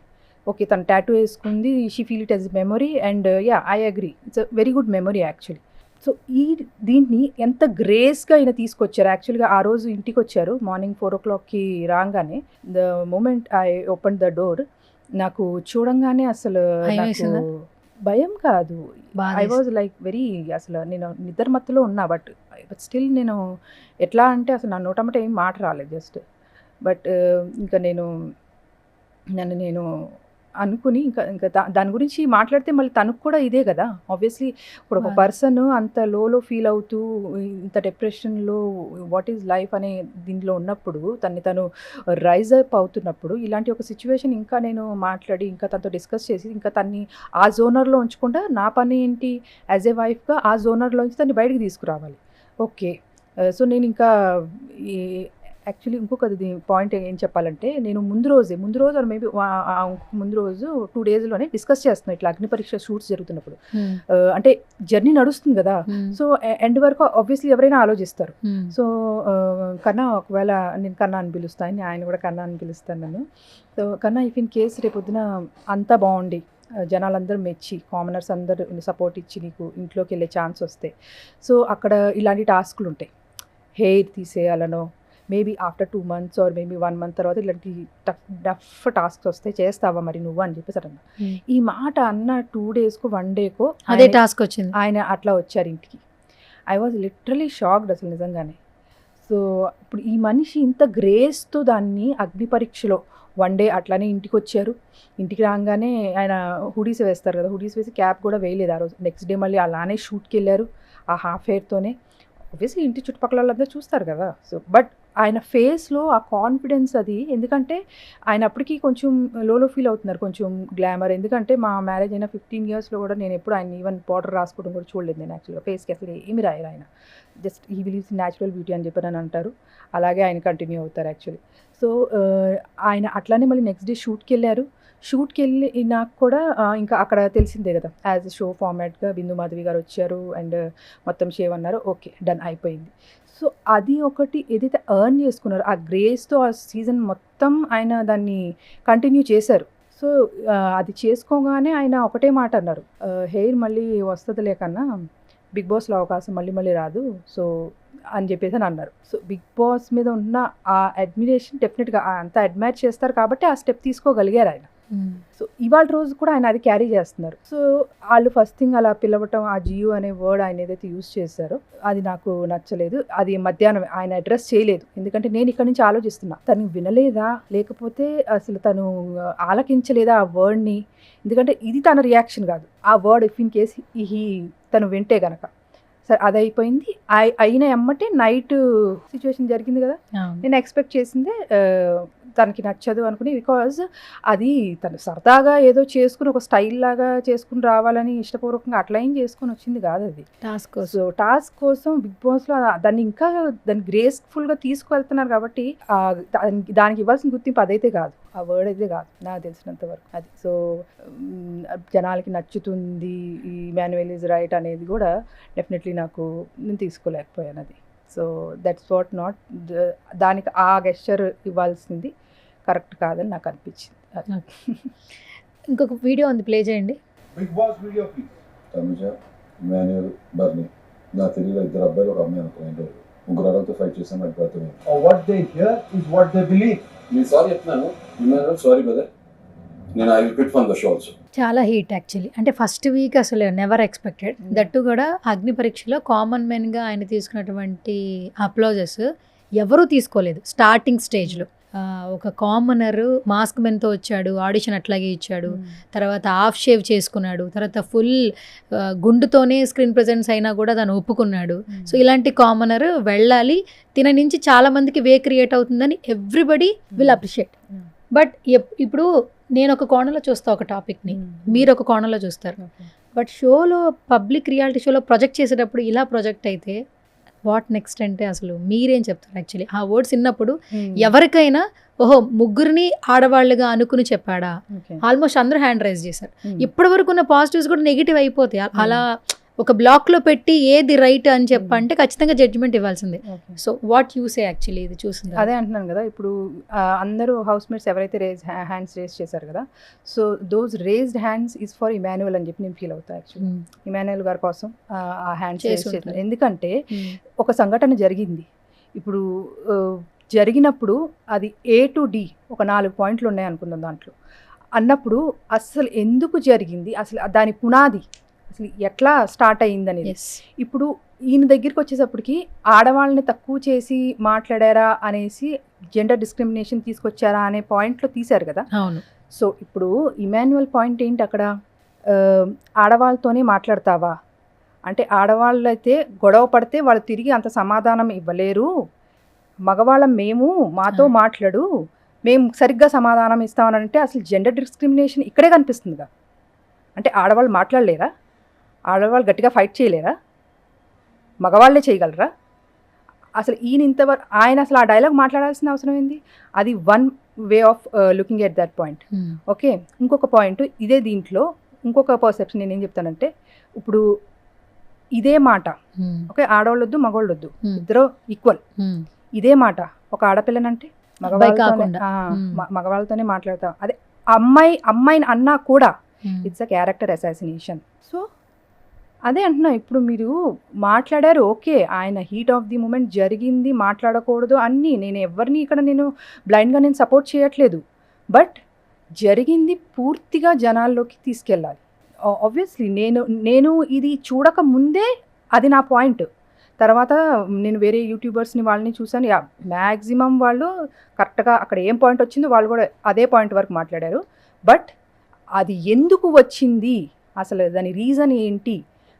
ఓకే, తను టాటూ వేసుకుంది, she feel it as memory and I agree, it's a very good memory actually. So దీన్ని ఎంత గ్రేస్గా ఆయన తీసుకొచ్చారు యాక్చువల్గా. ఆ రోజు ఇంటికి వచ్చారు మార్నింగ్ 4 o'clockకి రాగానే, the moment I open the door, నాకు చూడంగానే అసలు భయం కాదు, ఐ వాజ్ లైక్ వెరీ, అసలు నేను నిద్ర మత్తులో ఉన్నా. బట్ స్టిల్ నేను ఎట్లా అంటే అసలు నా నోటమ్మట ఏం మాట రాలేదు జస్ట్. బట్ ఇంకా నేను అనుకుని ఇంకా దాని గురించి మాట్లాడితే మళ్ళీ తనకు కూడా ఇదే కదా ఆబ్వియస్లీ. ఇప్పుడు ఒక పర్సన్ అంత లోలో ఫీల్ అవుతూ ఇంత డిప్రెషన్లో వాట్ ఈజ్ లైఫ్ అనే దీనిలో ఉన్నప్పుడు, తను రైజ్ అప్ అవుతున్నప్పుడు, ఇలాంటి ఒక సిచ్యువేషన్ ఇంకా నేను మాట్లాడి ఇంకా తనతో డిస్కస్ చేసి ఇంకా తన్ని ఆ జోనర్లో ఉంచకుండా నా పని ఏంటి యాజ్ ఏ వైఫ్గా ఆ జోనర్లోంచి తన్ని బయటికి తీసుకురావాలి. ఓకే, సో నేను ఇంకా యాక్చువల్లీ ఇంకొకది పాయింట్ ఏం చెప్పాలంటే, నేను ముందు రోజు మేబీ ముందు రోజు 2 daysలోనే డిస్కస్ చేస్తున్నాను ఇట్లా అగ్ని పరీక్ష షూట్స్ జరుగుతున్నప్పుడు. అంటే జర్నీ నడుస్తుంది కదా, సో ఎండ్ వరకు ఆబ్వియస్లీ ఎవరైనా ఆలోచిస్తారు. సో కన్నా, ఒకవేళ నేను కన్నా అని పిలుస్తాను, ఆయన కూడా కన్నా అని పిలుస్తాను నన్ను. సో కన్నా, ఇఫ్ ఇన్ కేస్ రేపొద్దున అంతా బాగుండి జనాలందరూ మెచ్చి కామనర్స్ అందరూ సపోర్ట్ ఇచ్చి నీకు ఇంట్లోకి వెళ్ళే ఛాన్స్ వస్తే, సో అక్కడ ఇలాంటి టాస్క్లు ఉంటాయి. హెయిర్ తీసేయాలనో, maybe after 2 months or maybe 1 month తర్వాత ఇలాంటి టఫ్ టాస్క్స్ వస్తే చేస్తావా మరి నువ్వు అని చెప్పేసి అన్న. ఈ మాట అన్న 2 daysకో 1 dayకో అదే టాస్క్ వచ్చింది, ఆయన అట్లా వచ్చారు ఇంటికి. ఐ వాజ్ లిటరలీ షాక్డ్ అసలు నిజంగానే. సో ఇప్పుడు ఈ మనిషి ఇంత గ్రేస్తో దాన్ని అగ్ని పరీక్షలో 1 day అట్లానే ఇంటికి వచ్చారు. ఇంటికి రాగానే ఆయన హుడీస్ వేస్తారు కదా, హుడీస్ వేసి క్యాప్ కూడా వేయలేదు ఆ రోజు. నెక్స్ట్ డే మళ్ళీ అలానే షూట్కి వెళ్ళారు ఆ హాఫ్ హెయిర్తోనే. ఆబ్వియస్లీ ఇంటి చుట్టుపక్కల వాళ్ళందరూ చూస్తారు కదా. సో బట్ ఆయన ఫేస్లో ఆ కాన్ఫిడెన్స్ అది, ఎందుకంటే ఆయన అప్పటికి కొంచెం లోలో ఫీల్ అవుతున్నారు, కొంచెం గ్లామర్. ఎందుకంటే మా మ్యారేజ్ అయిన 15 yearsలో కూడా నేను ఎప్పుడు ఆయన ఈవెన్ పౌడర్ రాసుకోవడం కూడా చూడలేదు నేను యాక్చువల్గా. ఫేస్కి అసలు ఏమి రాయరు ఆయన, జస్ట్ ఈ బిలీవ్స్ న్యాచురల్ బ్యూటీ అని చెప్పని అంటారు. అలాగే ఆయన కంటిన్యూ అవుతారు యాక్చువల్లీ. సో ఆయన అట్లానే మళ్ళీ నెక్స్ట్ డే షూట్కి వెళ్ళారు. షూట్కి వెళ్ళి నాకు కూడా ఇంకా అక్కడ తెలిసిందే కదా, యాజ్ షో ఫార్మాట్గా బిందు మాధవి గారు వచ్చారు అండ్ మొత్తం షేవ్ అన్నారు. ఓకే, డన్ అయిపోయింది. సో అది ఒకటి ఏదైతే ఎర్న్ చేసుకున్నారో ఆ గ్రేస్తో ఆ సీజన్ మొత్తం ఆయన దాన్ని కంటిన్యూ చేశారు. సో అది చేసుకోగానే ఆయన ఒకటే మాట అన్నారు, హెయిర్ మళ్ళీ వస్తుంది లేకన్నా బిగ్ బాస్లో అవకాశం మళ్ళీ రాదు సో అని చెప్పేసి అని అన్నారు. సో బిగ్ బాస్ మీద ఉన్న ఆ అడ్మిరేషన్ డెఫినెట్గా అంతా అడ్మైర్ చేస్తారు కాబట్టి ఆ స్టెప్ తీసుకోగలిగారు ఆయన. సో ఇవాళ రోజు కూడా ఆయన అది క్యారీ చేస్తున్నారు. సో వాళ్ళు ఫస్ట్ థింగ్ అలా పిలవటం, ఆ జియో అనే వర్డ్ ఆయన ఏదైతే యూజ్ చేశారో అది నాకు నచ్చలేదు. అది మధ్యాహ్నం ఆయన అడ్రస్ చేయలేదు, ఎందుకంటే నేను ఇక్కడ నుంచి ఆలోచిస్తున్నా తను వినలేదా లేకపోతే అసలు తను ఆలకించలేదా ఆ వర్డ్ని. ఎందుకంటే ఇది తన రియాక్షన్ కాదు, ఆ వర్డ్ ఇఫ్ ఇన్ కేస్ తను వింటే గనక. సరే అది అయిపోయింది. అయిన ఎమ్మటే నైట్ సిచ్యువేషన్ జరిగింది కదా, నేను ఎక్స్పెక్ట్ చేసిందే తనకి నచ్చదు అనుకుని, బికాజ్ అది తను సరదాగా ఏదో చేసుకుని ఒక స్టైల్ లాగా చేసుకుని రావాలని ఇష్టపూర్వకంగా అట్లా ఏం చేసుకుని వచ్చింది కాదు అది. టాస్క్ సో టాస్క్ కోసం బిగ్ బాస్లో దాన్ని ఇంకా దాన్ని గ్రేస్ఫుల్గా తీసుకువెళ్తున్నారు కాబట్టి దానికి ఇవ్వాల్సిన గుర్తింపు అదైతే కాదు, ఆ వర్డ్ అయితే కాదు నాకు తెలిసినంత వరకు అది. సో జనాలకి నచ్చుతుంది ఈ ఇమాన్యుయల్ ఈజ్ రైట్ అనేది కూడా డెఫినెట్లీ నేను తీసుకోలేకపోయాను అది. సో దట్స్ వాట్ నాట్ దానికి ఆ గెస్చర్ ఇవ్వాల్సింది కరెక్ట్ కాదని నాకు అనిపించింది. ఇంకొక వీడియో ఉంది, ప్లే చేయండి. Bigg Boss video please. Tanuja, Emmanuel, బర్నీ, నా తెలియదు 2 అబ్బాయిలు 1 అమ్మాయి అనుకున్నాను. 3 అడలతో ఫైట్ చేసాం, అది అర్థమైంది. What they hear is what they believe. నేను సారీ చెప్తున్నాను, ఇమాన్యుయల్ సారీ బ్రదర్, నేను I will quit from the show also. చాలా హీట్ యాక్చువల్లీ. అంటే ఫస్ట్ వీక్ అసలు నెవర్ ఎక్స్పెక్టెడ్. దట్టు కూడా అగ్ని పరీక్షలో కామన్ మెన్గా ఆయన తీసుకున్నటువంటి అప్లాజెస్ ఎవరూ తీసుకోలేదు స్టార్టింగ్ స్టేజ్లో. ఒక కామనర్ మాస్క్ మెన్తో వచ్చాడు, ఆడిషన్ అట్లాగే ఇచ్చాడు, తర్వాత హాఫ్ షేవ్ చేసుకున్నాడు, తర్వాత ఫుల్ గుండుతోనే స్క్రీన్ ప్రెజెన్స్ అయినా కూడా దాన్ని ఒప్పుకున్నాడు. సో ఇలాంటి కామనర్ వెళ్ళాలి, తిన నుంచి చాలా మందికి వే క్రియేట్ అవుతుందని ఎవ్రీబడి విల్ అప్రిషియేట్. బట్ ఇప్పుడు నేను ఒక కోణంలో చూస్తా ఒక టాపిక్ని, మీరు ఒక కోణంలో చూస్తారు. బట్ షోలో పబ్లిక్ రియాలిటీ షోలో ప్రొజెక్ట్ చేసేటప్పుడు ఇలా ప్రొజెక్ట్ అయితే వాట్ నెక్స్ట్ అంటే అసలు మీరేం చెప్తారు? యాక్చువల్లీ ఆ వర్డ్స్ విన్నప్పుడు ఎవరికైనా ఓహో ముగ్గురిని ఆడవాళ్ళుగా అనుకుని చెప్పాడా? ఆల్మోస్ట్ అందరూ హ్యాండ్ రైజ్ చేశారు. ఇప్పటి వరకు ఉన్న పాజిటివ్స్ కూడా నెగిటివ్ అయిపోతాయి. అలా ఒక బ్లాక్లో పెట్టి ఏది రైట్ అని చెప్పంటే ఖచ్చితంగా జడ్జిమెంట్ ఇవ్వాల్సిందే. So what you say actually ఇది చూసింది? అదే అంటున్నాను కదా, ఇప్పుడు అందరూ హౌస్ మేట్స్ ఎవరైతే హ్యాండ్స్ రేజ్ చేశారు కదా, so those raised hands is for Emmanuel అని చెప్పి నేను ఫీల్ అవుతాను. యాక్చువల్లీ ఇమాన్యుయల్ గారి కోసం ఆ హ్యాండ్స్ రేజ్ చేశారు. ఎందుకంటే ఒక సంఘటన జరిగింది, ఇప్పుడు జరిగినప్పుడు అది A to D ఒక 4 పాయింట్లు ఉన్నాయి అనుకుందాం దాంట్లో అన్నప్పుడు అసలు ఎందుకు జరిగింది, అసలు దాని పునాది అసలు ఎట్లా స్టార్ట్ అయ్యిందని. ఇప్పుడు ఈయన దగ్గరికి వచ్చేటప్పటికి ఆడవాళ్ళని తక్కువ చేసి మాట్లాడారా అనేసి జెండర్ డిస్క్రిమినేషన్ తీసుకొచ్చారా అనే పాయింట్లో తీశారు కదా. అవును. సో ఇప్పుడు ఇమాన్యుయల్ పాయింట్ ఏంటి అక్కడ, ఆడవాళ్ళతోనే మాట్లాడతావా అంటే ఆడవాళ్ళైతే గొడవ పడితే వాళ్ళు తిరిగి అంత సమాధానం ఇవ్వలేరు, మగవాళ్ళం మేము మాతో మాట్లాడు మేము సరిగ్గా సమాధానం ఇస్తామనంటే అసలు జెండర్ డిస్క్రిమినేషన్ ఇక్కడే కనిపిస్తుందిగా. అంటే ఆడవాళ్ళు మాట్లాడలేరా, ఆడవాళ్ళు గట్టిగా ఫైట్ చేయలేరా, మగవాళ్ళే చేయగలరా? అసలు ఈయన ఇంతవరకు ఆయన అసలు ఆ డైలాగ్ మాట్లాడాల్సిన అవసరం ఏంది? అది one way of looking at that point. Okay, ఇంకొక పాయింట్ ఇదే దీంట్లో ఇంకొక పర్సెప్షన్ నేను ఏం చెప్తానంటే, ఇప్పుడు ఇదే మాట ఓకే ఆడవాళ్ళు వద్దు మగవాళ్ళు వద్దు ఇద్దరు ఈక్వల్, ఇదే మాట ఒక ఆడపిల్లనంటే మగవాళ్ళతోనే మాట్లాడతాం, అదే అమ్మాయిని అన్నా కూడా it's a character assassination. So అదే అంటున్నా, ఇప్పుడు మీరు మాట్లాడారు ఓకే, ఆయన హీట్ ఆఫ్ ది మూమెంట్ జరిగింది మాట్లాడకూడదు అన్నీ, నేను ఎవరిని ఇక్కడ నేను బ్లైండ్గా నేను సపోర్ట్ చేయట్లేదు, బట్ జరిగింది పూర్తిగా జనాల్లోకి తీసుకెళ్ళాలి. ఆబ్వియస్లీ నేను ఇది చూడక ముందే అది నా పాయింట్. తర్వాత నేను వేరే యూట్యూబర్స్ని వాళ్ళని చూసాను, మ్యాక్సిమం వాళ్ళు కరెక్ట్గా అక్కడ ఏం పాయింట్ వచ్చిందో వాళ్ళు కూడా అదే పాయింట్ వరకు మాట్లాడారు. బట్ అది ఎందుకు వచ్చింది, అసలు దాని రీజన్ ఏంటి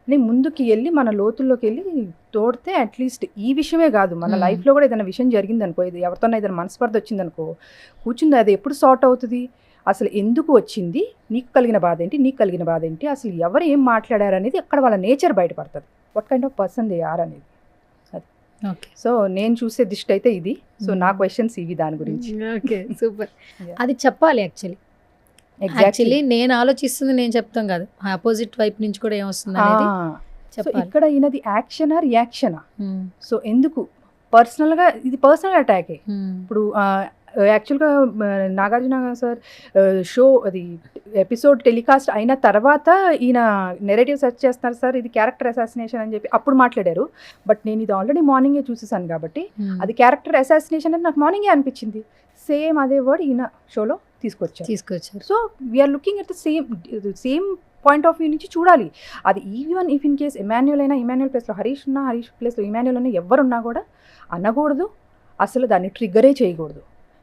అని ముందుకు వెళ్ళి మన లోతుల్లోకి వెళ్ళి తోడితే అట్లీస్ట్ ఈ విషయమే కాదు మన లైఫ్లో కూడా ఏదైనా విషయం జరిగిందనుకో, ఇది ఎవరితోనైనా ఏదైనా మనస్పర్ధ వచ్చిందనుకో, కూర్చుంది అది ఎప్పుడు సార్ట్ అవుతుంది, అసలు ఎందుకు వచ్చింది, నీకు కలిగిన బాధ ఏంటి, నీకు కలిగిన బాధ ఏంటి, అసలు ఎవరు ఏం మాట్లాడారు అనేది అక్కడ వాళ్ళ నేచర్ బయటపడుతుంది, what kind of person they are అనేది. అది సో నేను చూసే దిష్టి అయితే ఇది. సో నా క్వశ్చన్స్ ఇవి దాని గురించి. Okay super. అది చెప్పాలి యాక్చువల్లీ నేను ఆలోచిస్తుంది నేను చెప్తాం కాదు, ఆపోజిట్ వైపు నుంచి కూడా ఏమొస్తుంది అనేది చెప్పాలి. ఇక్కడ ఈయనది యాక్షనా రియాక్షనా? సో ఎందుకు పర్సనల్గా ఇది పర్సనల్ అటాకే. ఇప్పుడు యాక్చువల్గా నాగార్జున సార్ షో అది ఎపిసోడ్ టెలికాస్ట్ అయిన తర్వాత ఈయన నెరేటివ్ సెర్చ్ చేస్తున్నారు సార్ ఇది క్యారెక్టర్ అసాసినేషన్ అని చెప్పి అప్పుడు మాట్లాడారు. బట్ నేను ఇది ఆల్రెడీ మార్నింగే చూసేసాను కాబట్టి అది క్యారెక్టర్ అసాసినేషన్ అని నాకు మార్నింగే అనిపించింది. సేమ్ అదే వర్డ్ ఈయన షోలో తీసుకొచ్చారు. So we're looking at the same point of view నుంచి చూడాలి. అది even if in case Emmanuel అయినా, ఇమాన్యుయల్ ప్లేస్లో హరీష్ ఉన్నా, హరీష్ ప్లేస్లో ఇమాన్యుయల్ అయినా ఎవరున్నా కూడా అనకూడదు, అసలు దాన్ని ట్రిగ్గరే చేయకూడదు.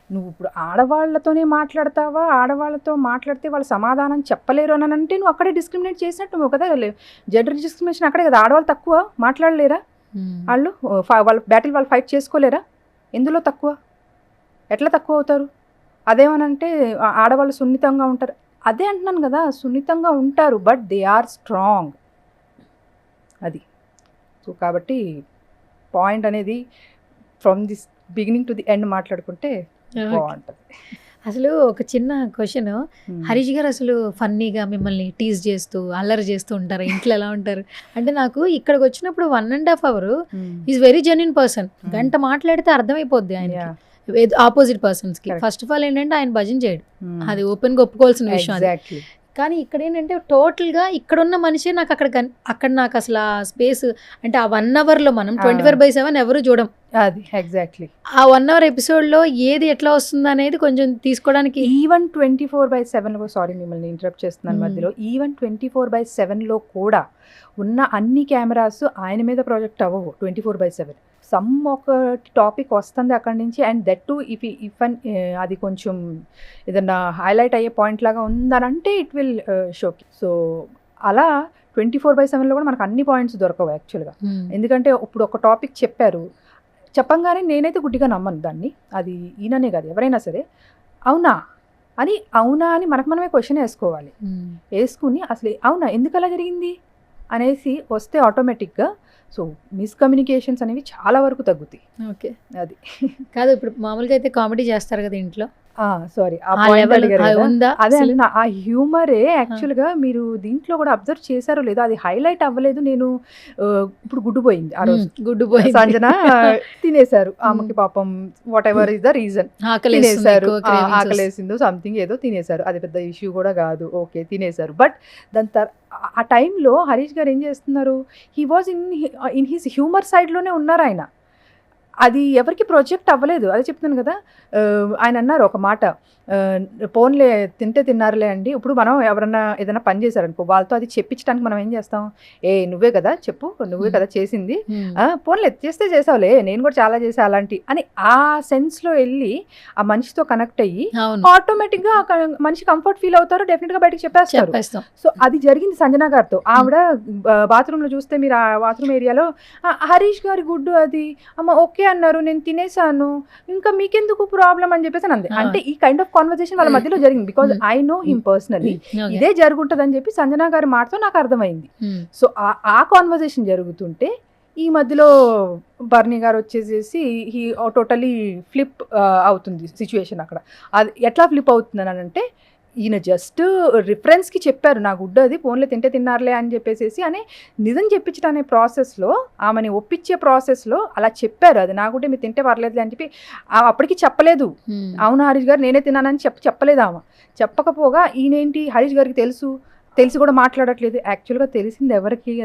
నువ్వు ఇప్పుడు ఆడవాళ్లతోనే మాట్లాడతావా, ఆడవాళ్ళతో మాట్లాడితే వాళ్ళు సమాధానం చెప్పలేరు అని అంటే నువ్వు అక్కడే డిస్క్రిమినేట్ చేసినట్టు నువ్వు కదా. జెండర్ డిస్క్రిమినేషన్ అక్కడే కదా. ఆడవాళ్ళు తక్కువ మాట్లాడలేరా, వాళ్ళ బ్యాటిల్ వాళ్ళు ఫైట్ చేసుకోలేరా, ఎందులో తక్కువ, ఎట్లా తక్కువ అవుతారు? అదేమనంటే ఆడవాళ్ళు సున్నితంగా ఉంటారు, అదే అంటున్నాను కదా, సున్నితంగా ఉంటారు బట్ దే ఆర్ స్ట్రాంగ్. అది సో కాబట్టి పాయింట్ అనేది from this beginning to the end మాట్లాడుకుంటే బాగుంటుంది. అసలు ఒక చిన్న క్వశ్చన్, హరీష్ గారు అసలు ఫన్నీగా మిమ్మల్ని టీజ్ చేస్తూ అల్లరి చేస్తూ ఉంటారు, ఇంట్లో ఎలా ఉంటారు అంటే నాకు ఇక్కడికి వచ్చినప్పుడు 1.5 hours is very genuine person. గంట మాట్లాడితే అర్థమైపోద్ది ఆయన ఆపోజిట్ పర్సన్స్ కి. ఫస్ట్ ఆఫ్ ఆల్ ఏంటంటే ఆయన భజన చేయడు, అది ఓపెన్ గా ఒప్పుకోవాల్సిన విషయం అది. ఎగ్జాక్ట్లీ. కానీ ఇక్కడ ఏంటంటే టోటల్ గా ఇక్కడున్న మనిషే నాకు అక్కడ నాకు అసలు ఆ స్పేస్ అంటే ఆ 1 hour లో మనం 24/7 ఎవరు చూడం. అది ఎగ్జాక్ట్లీ ఆ 1 hour ఎపిసోడ్ లో ఏది ఎట్లా వస్తుంది అనేది కొంచెం తీసుకోవడానికి ఈవెన్ 24/7 సారీ మిమ్మల్ని ఇంటరప్ట్ చేస్తున్నాను మధ్యలో, ఈవెన్ 24/7 కూడా ఉన్న అన్ని కెమెరాస్ ఆయన మీద ప్రాజెక్ట్ అవ్వవు 24/7. సమ్ ఒక టాపిక్ వస్తుంది అక్కడి నుంచి, అండ్ దట్ టు ఇఫ్ అది కొంచెం ఏదన్నా హైలైట్ అయ్యే పాయింట్ లాగా ఉందనంటే ఇట్ విల్ షోకి. సో అలా 24/7 కూడా మనకు అన్ని పాయింట్స్ దొరకవు యాక్చువల్గా. ఎందుకంటే ఇప్పుడు ఒక టాపిక్ చెప్పంగానే నేనైతే గుడ్డిగా నమ్మను దాన్ని, అది ఈయననే కాదు ఎవరైనా సరే అవునా అని మనకు మనమే క్వశ్చన్ వేసుకుని అసలు అవునా ఎందుకు అలా జరిగింది అనేసి వస్తే ఆటోమేటిక్గా సో మిస్కమ్యూనికేషన్స్ అనేవి చాలా వరకు తగ్గుతాయి. ఓకే, అది కాదు ఇప్పుడు మామూలుగా అయితే కామెడీ చేస్తారు కదా ఇంట్లో, సారీ ఉందా అదే అన్న ఆ హ్యూమరే యాక్చువల్గా మీరు దీంట్లో కూడా అబ్జర్వ్ చేశారో లేదో, అది హైలైట్ అవ్వలేదు. నేను ఇప్పుడు గుడ్డు పోయింది ఆ రోజు, గుడ్డు పోయి సంజన తినేశారు, ఆమెకి పాపం whatever is the reason తినేశారు, ఆకలేసిందో సంథింగ్ ఏదో తినేశారు, అది పెద్ద ఇష్యూ కూడా కాదు, ఓకే తినేశారు. బట్ దాని ఆ టైంలో హరీష్ గారు ఏం చేస్తున్నారు, he was in his humour సైడ్లోనే ఉన్నారు ఆయన, అది ఎవరికి ప్రొజెక్ట్ అవ్వలేదు. అదే చెప్తున్నాను కదా, ఆయన అన్నారు ఒక మాట, పోన్లే తింటే తిన్నారులే అండి. ఇప్పుడు మనం ఎవరన్నా ఏదైనా పని చేశారనుకో వాళ్ళతో అది చెప్పించడానికి మనం ఏం చేస్తాం, నువ్వే కదా చెప్పు, నువ్వే కదా చేసింది, పోన్లే చేస్తే చేసావులే నేను కూడా చాలా చేసా అలాంటి అని ఆ సెన్స్లో వెళ్ళి ఆ మనిషితో కనెక్ట్ అయ్యి ఆటోమేటిక్గా మనిషి కంఫర్ట్ ఫీల్ అవుతారు, డెఫినెట్గా బయటకు చెప్పేస్తారు. సో అది జరిగింది సంజన గారితో. ఆవిడ బాత్రూంలో చూస్తే మీరు ఆ బాత్రూమ్ ఏరియాలో హరీష్ గారి గుడ్డు అది అమ్మ ఓకే అన్నారు, నేను తినేసాను, ఇంకా మీకెందుకు ప్రాబ్లం అని చెప్పేసి అంది. అంటే ఈ కైండ్ ఆఫ్ కాన్వర్సేషన్ వాళ్ళ మధ్యలో జరిగింది, because I know him personally, ఇదే జరుగుంటది అని చెప్పి సంజన గారి మాటతో నాకు అర్థమైంది. సో ఆ కాన్వర్సేషన్ జరుగుతుంటే ఈ మధ్యలో బర్నీ గారు వచ్చేసేసి హీ టోటలీ ఫ్లిప్ అవుతుంది సిచ్యువేషన్. అక్కడ అది ఎట్లా ఫ్లిప్ అవుతుంది అని అంటే, ఈయన జస్ట్ రిఫరెన్స్కి చెప్పారు నా గుడ్డు అది ఫోన్లో తింటే తిన్నారులే అని చెప్పేసి అని నిజం చెప్పించడం అనే ప్రాసెస్లో, ఆమెని ఒప్పించే ప్రాసెస్లో అలా చెప్పారు, అది నా గుడ్డే మీరు తింటే పర్లేదులే అని చెప్పి అప్పటికి చెప్పలేదు. అవును హరీష్ గారు నేనే తిన్నానని చెప్పలేదు ఆమె. చెప్పకపోగా ఈయనేంటి హరీష్ గారికి తెలిసి కూడా మాట్లాడట్లేదు. యాక్చువల్గా తెలిసింది ఎవరికి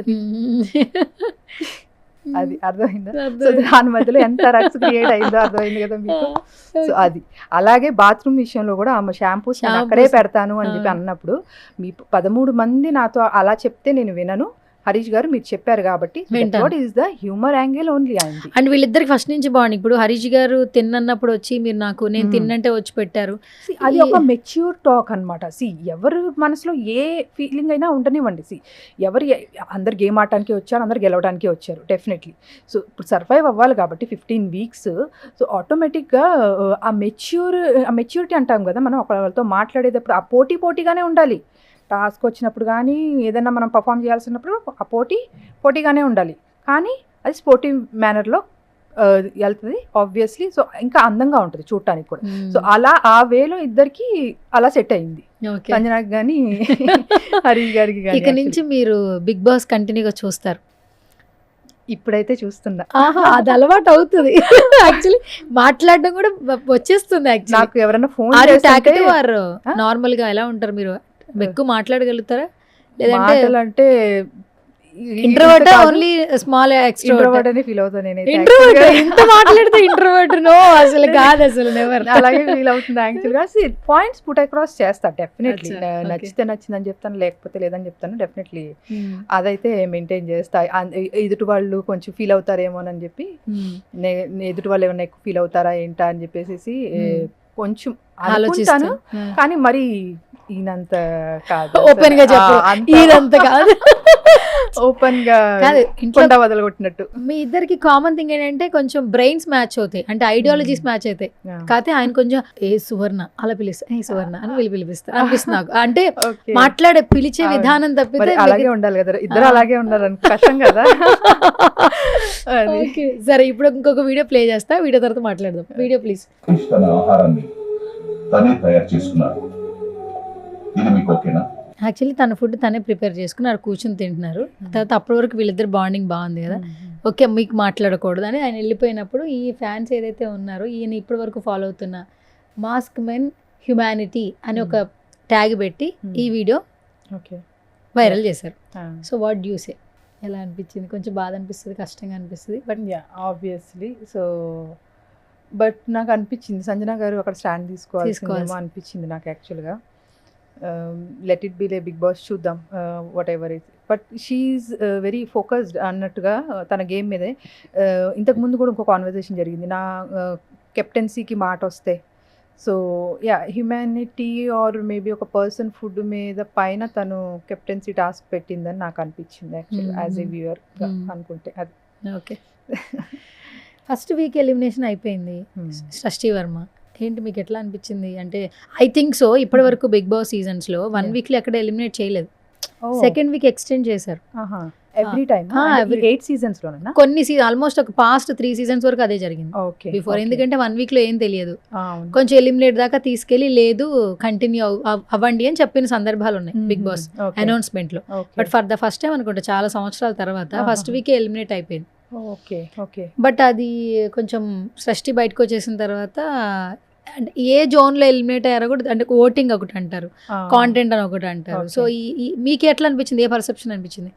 అది అర్థమైందా? సో దాని మధ్యలో ఎంత రక్స్ క్రియేట్ అయిందో అర్థమైంది కదా మీకు. సో అది అలాగే బాత్రూమ్ విషయంలో కూడా ఆమె షాంపూస్ నేను అక్కడే పెడతాను అని చెప్పి అన్నప్పుడు మీ 13 మంది నాతో అలా చెప్తే నేను వినను, హరీష్ గారు మీరు చెప్పారు కాబట్టి what is the humour angle only అయింది. అండ్ వీళ్ళిద్దరికి ఫస్ట్ నుంచి బాగుంది. ఇప్పుడు హరీష్ గారు తిన్నప్పుడు వచ్చి మీరు నాకు నేను తిన్నంటే వచ్చి పెట్టారు, అది ఒక మెచ్యూర్ టాక్ అనమాట. ఎవరు మనసులో ఏ ఫీలింగ్ అయినా ఉండనివ్వండి. అందరు గేమ్ ఆడటానికి వచ్చారు, అందరు గెలవడానికి వచ్చారు డెఫినెట్లీ. సో ఇప్పుడు సర్వైవ్ అవ్వాలి కాబట్టి 15 weeks, సో ఆటోమేటిక్గా ఆ మెచ్యూరిటీ అంటాం కదా మనం, ఒకళ్ళతో మాట్లాడేటప్పుడు ఆ పోటీగానే ఉండాలి. టాస్క్ వచ్చినప్పుడు కానీ ఏదైనా మనం పర్ఫామ్ చేయాల్సినప్పుడు ఆ పోటీగానే ఉండాలి, కానీ అది స్పోర్టివ్ మేనర్లో వెళ్తుంది ఆబ్వియస్లీ. సో ఇంకా అందంగా ఉంటుంది చూడటానికి కూడా. సో అలా ఆ వేలో ఇద్దరికి అలా సెట్ అయింది, సంజనాకి కానీ హరీష్ గారికి కానీ. ఇక నుంచి మీరు బిగ్ బాస్ కంటిన్యూగా చూస్తారు? ఇప్పుడైతే చూస్తున్నా, అది అలవాటు అవుతుంది. యాక్చువల్లీ మాట్లాడడం కూడా వచ్చేస్తుంది. నాకు ఎవరైనా ఫోన్ నార్మల్ గా ఎలా ఉంటారు మీరు, ఎక్కువ మాట్లాడగలుగుతారా లేదంటే ఇంట్రోవర్ట్ ఓన్లీ స్మాల్ ఎక్స్ట్రోవర్ట్ అని ఫీల్ అవుతాను నేను. ఇంత మాట్లాడితే ఇంట్రోవర్ట్ నో అసలు కాదు, అసలు నెవర్. అలాగే ఫీల్ అవుతుంది యాక్చువల్గా. పాయింట్స్ పుట్ అక్రాస్ చేస్తా డెఫినెట్లీ, నచ్చితే నచ్చిందని చెప్తాను, లేకపోతే లేదని చెప్తాను డెఫినెట్లీ. అదైతే మెయింటైన్ చేస్తా. ఎదుటి వాళ్ళు కొంచెం ఫీల్ అవుతారేమోనని చెప్పి, ఎదుటి వాళ్ళు ఏమైనా ఎక్కువ ఫీల్ అవుతారా ఏంటా అని చెప్పేసి కొంచెం ఆలోచిస్తాను, కానీ మరి ఈయనంత కాదు ఓపెన్ గా చెప్పు, ఇదంతా కాదు. ఓపెన్ గా కాదు, ఇంట్లో కొండ వదలగొట్టినట్టు. మీ ఇద్దరికి కామన్ థింగ్ ఏంటంటే కొంచెం బ్రెయిన్స్ మ్యాచ్ అవుతాయి, అంటే ఐడియాలజీస్ మ్యాచ్ అవుతాయి. కాకపోతే ఆయన కొంచెం ఏ సువర్ణ అలా పిలుస్తా, ఏ సువర్ణ అని పిలిపిస్తారు అనిపిస్తుంది నాకు. అంటే Okay. మాట్లాడే పిలిచే అవును. విధానం తప్పితే మరి అలాగే ఉండాలి కదా, ఇద్దరు అలాగే ఉండాలని కష్టం కదా. అది. Okay. సరే, ఇప్పుడు ఇంకొక వీడియో ప్లే చేస్తా, వీడియో తర్వాత మాట్లాడదాం. Video please. తన ఆహారాన్ని తనే తయారు చేసుకున్నారు. ఇది మీకు ఓకేనా? యాక్చువల్లీ తన ఫుడ్ తనే ప్రిపేర్ చేసుకున్నారు, కూర్చొని తింటున్నారు. తర్వాత అప్పటి వరకు వీళ్ళిద్దరు బాండింగ్ బాగుంది కదా, ఓకే మీకు మాట్లాడకూడదు అని ఆయన వెళ్ళిపోయినప్పుడు ఈ ఫ్యాన్స్ ఏదైతే ఉన్నారో ఈయన ఇప్పటి వరకు ఫాలో అవుతున్న మాస్క్ మెన్ హ్యుమానిటీ అని ఒక ట్యాగ్ పెట్టి ఈ వీడియో ఓకే వైరల్ చేశారు. సో వాట్ డ్యూ సే, ఎలా అనిపించింది? కొంచెం బాధ అనిపిస్తుంది, కష్టంగా అనిపిస్తుంది, but yeah obviously. So but నాకు అనిపించింది సంజన గారు అక్కడ స్టాండ్ తీసుకోవాల్సిందేమో అనిపించింది నాకు యాక్చువల్గా. Let it be let big boss, చూద్దాం whatever it. But she's very focused అన్నట్టుగా తన గేమ్ మీదే. ఇంతకుముందు కూడా ఇంకో కాన్వర్జేషన్ జరిగింది, నా కెప్టెన్సీకి మాట వస్తే. So yeah humanity or maybe ఒక పర్సన్ ఫుడ్ మీద పైన తను కెప్టెన్సీ టాస్క్ పెట్టిందని నాకు అనిపించింది యాక్చువల్ యాజ్ ఏ వ్యూయర్ అనుకుంటే. అది ఓకే. ఫస్ట్ వీక్ ఎలిమినేషన్ అయిపోయింది, షష్ఠీ వర్మ. ఏంటి మీకు ఎట్లా అనిపించింది? అంటే ఐ థింక్ సో ఇప్పటి వరకు బిగ్ బాస్ సీజన్స్ లో 1 వీక్ లో ఎక్కడ ఎలిమినేట్ చేయలేదు, సెకండ్ వీక్ ఎక్స్టెండ్ చేశారు. ఎవ్రీ టైమ్ every 8 seasons లోనా? కొన్ని ఆల్మోస్ట్ ఒక పాస్ట్ 3 seasons వరకు అదే జరిగింది ఓకే బిఫోర్. ఎందుకంటే 1 వీక్ లో ఏం తెలియదు, కొంచెం ఎలిమినేట్ దాకా తీసుకెళ్లి లేదు కంటిన్యూ అవ్వండి అని చెప్పిన సందర్భాలు ఉన్నాయి బిగ్ బాస్ అనౌన్స్మెంట్ లో. But for the first time అనుకుంటా చాలా సంవత్సరాల తర్వాత ఫస్ట్ వీకే ఎలిమినేట్ అయిపోయింది. Okay okay. బట్ అది కొంచెం సృష్టి బయటకు వచ్చేసిన తర్వాత అంటే ఏ జోన్లో ఎలిమినేట్ అయ్యారో కూడా, అంటే ఓటింగ్ ఒకటి అంటారు, కాంటెంట్ అని ఒకటి అంటారు. సో మీకు ఎట్లా అనిపించింది, ఏ పర్సెప్షన్ అనిపించింది?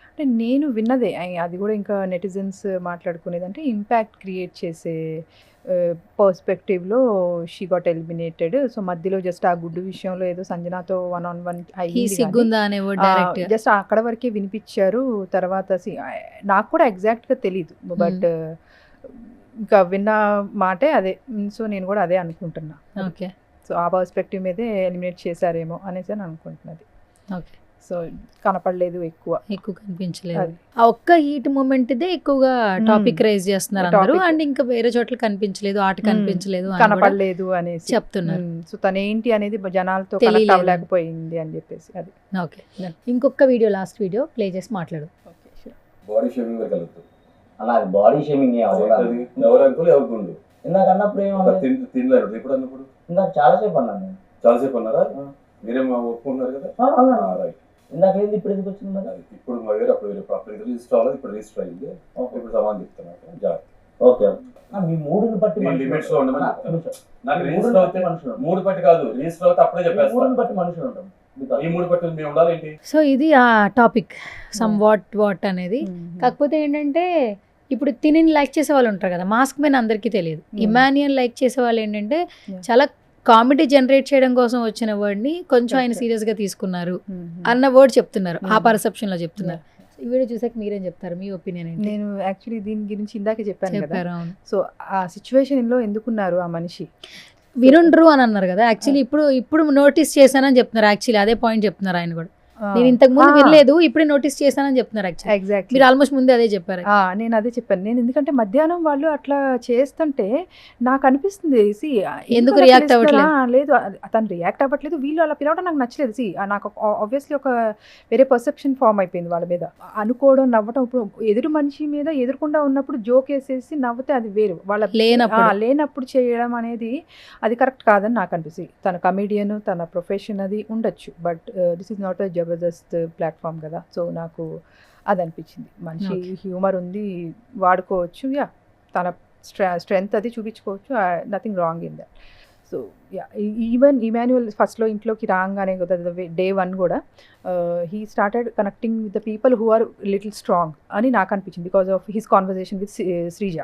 అంటే నేను విన్నదే అది కూడా ఇంకా నెటిజన్స్ మాట్లాడుకునేది, అంటే ఇంపాక్ట్ క్రియేట్ చేసే పర్స్పెక్టివ్లో షీ గాట్ ఎలిమినేటెడ్. సో మధ్యలో జస్ట్ ఆ గుడ్డు విషయంలో ఏదో సంజనాతో 1-on-1 అయ్యింది, సిగ్గుందా అనే డైరెక్ట్ జస్ట్ అక్కడ వరకే వినిపించారు. తర్వాత నాకు కూడా ఎగ్జాక్ట్గా తెలీదు, బట్ ఇంకా విన్న మాటే అదే. సో నేను కూడా అదే అనుకుంటున్నా. ఓకే. సో ఆ పర్స్పెక్టివ్ మీదే ఎలిమినేట్ చేశారేమో అనేసి అని అనుకుంటున్నది. ఓకే. సో కనపడలేదు, ఎక్కువ కనిపించలేదు. ఆ ఒక్క హీట్ మూమెంట్ ఇదే ఎక్కువగా టాపిక్ రైజ్ చేస్తున్నారు అందరూ, అండ్ ఇంకా వేరే చోట్ల కనిపించలేదు, ఆట కనిపించలేదు, కనపడలేదు అనేసి చెప్తున్నారు. సో తనేంటి అనేది జనాలతో కనెక్ట్ అవ్వలేకపోయింది అని చెప్పేసి. అది ఓకే. ఇంకొక వీడియో, లాస్ట్ వీడియో ప్లే చేసి మాట్లాడు. బాడీ షేమింగ్ కలుగుతుంది అలా అది బాడీ షేమింగ్ ఎవరు అనుకోలే ఎవరు గుండు ఇందాక అన్నప్పుడు ఏమన్నా తినలేరు. ఎప్పుడు అన్నప్పుడు ఇందాక చాలాసేపు అన్నాను నేను. చాలాసేపు అన్నారా? మీరేమో ఒప్పుకున్నారు కదా. రైట్. ఇందాక ఏంది ఇప్పుడు ఎందుకు వచ్చింది మరి? ఇప్పుడు వేరే అప్పుడు వేరే అప్పుడు రిజిస్టర్ అవ్వలేదు, ఇప్పుడు రిజిస్టర్ అయింది. ఇప్పుడు సమాన్ చెప్తున్నారు జాగ్రత్త. ఓకే. మీ మూడుని బట్టి లిమిట్స్ లో ఉండమని నాకు రిజిస్టర్ అవుతే మనుషులు 3 పట్టి కాదు, రిజిస్టర్ అవుతే అప్పుడే చెప్పేస్తాను. మూడుని బట్టి మనుషులు ఉంటాం. ఈ 3 పట్టి మేము ఉండాలేంటి? సో ఇది ఆ టాపిక్ సమ్ వాట్ అనేది. కాకపోతే ఏంటంటే ఇప్పుడు తిని లైక్ చేసే వాళ్ళు ఉంటారు కదా, మాస్క్ మెన్ అందరికీ తెలియదు. ఇమాన్యుయల్ లైక్ చేసే వాళ్ళు ఏంటంటే చాలా కామెడీ జనరేట్ చేయడం కోసం వచ్చిన వర్డ్ని కొంచెం ఆయన సీరియస్గా తీసుకున్నారు అన్న వర్డ్ చెప్తున్నారు, ఆ పర్సెప్షన్లో చెప్తున్నారు. ఈ వీడియో చూసాక మీరేం చెప్తారు, మీ ఒపీనియన్ ఏంటి? నేను యాక్చువల్లీ దీని గురించి ఇందాకే చెప్పాను కదా. సో ఆ సిచ్యువేషన్లో ఎందుకున్నారు ఆ మనిషి, వినుండ్రు అని అన్నారు కదా. యాక్చువల్లీ ఇప్పుడు నోటీస్ చేశానని చెప్తున్నారు. యాక్చువల్లీ అదే పాయింట్ చెప్తున్నారు ఆయన కూడా. నేను ఇంతకు ముందు వినలేదు, ఇప్పుడే నోటీస్ చేశానని చెప్తున్నారు. ఎగ్జాక్ట్లీ మీరు ఆల్మోస్ట్ ముందే అదే చెప్పారు. నేను అదే చెప్పాను. నేను ఎందుకంటే మధ్యాహ్నం వాళ్ళు అట్లా చేస్తుంటే నాకు అనిపిస్తుంది, ఎందుకు రియాక్ట్ అవ్వట్లేదు? లేదు, తను రియాక్ట్ అవ్వట్లేదు, వీళ్ళు అలా పిలవడం నాకు నచ్చలేదు. నాకు ఆబ్వియస్లీ ఒక వేరే పర్సెప్షన్ ఫామ్ అయిపోయింది వాళ్ళ మీద. అనుకోవడం, నవ్వటం. ఇప్పుడు ఎదురు మనిషి మీద ఎదురుకుండా ఉన్నప్పుడు జోక్ వేసేసి నవ్వుతే అది వేరు, వాళ్ళ లేనప్పుడు చేయడం అనేది అది కరెక్ట్ కాదని నాకు అనిపిస్తుంది. తన కమెడియన్, తన ప్రొఫెషన్ అది ఉండొచ్చు, but this is not a Jabardasth platform కదా. సో నాకు అది అనిపించింది, మనిషి హ్యూమర్ ఉంది, వాడుకోవచ్చు, యా తన స్ట్రెంగ్త్ అది చూపించుకోవచ్చు, nothing wrong in that. So yeah even Emmanuel ఫస్ట్లో ఇంట్లోకి రాగానే కదా, డే 1 కూడా he started connecting with the people who are little strong అని నాకు అనిపించింది, because of his conversation with Sreeja.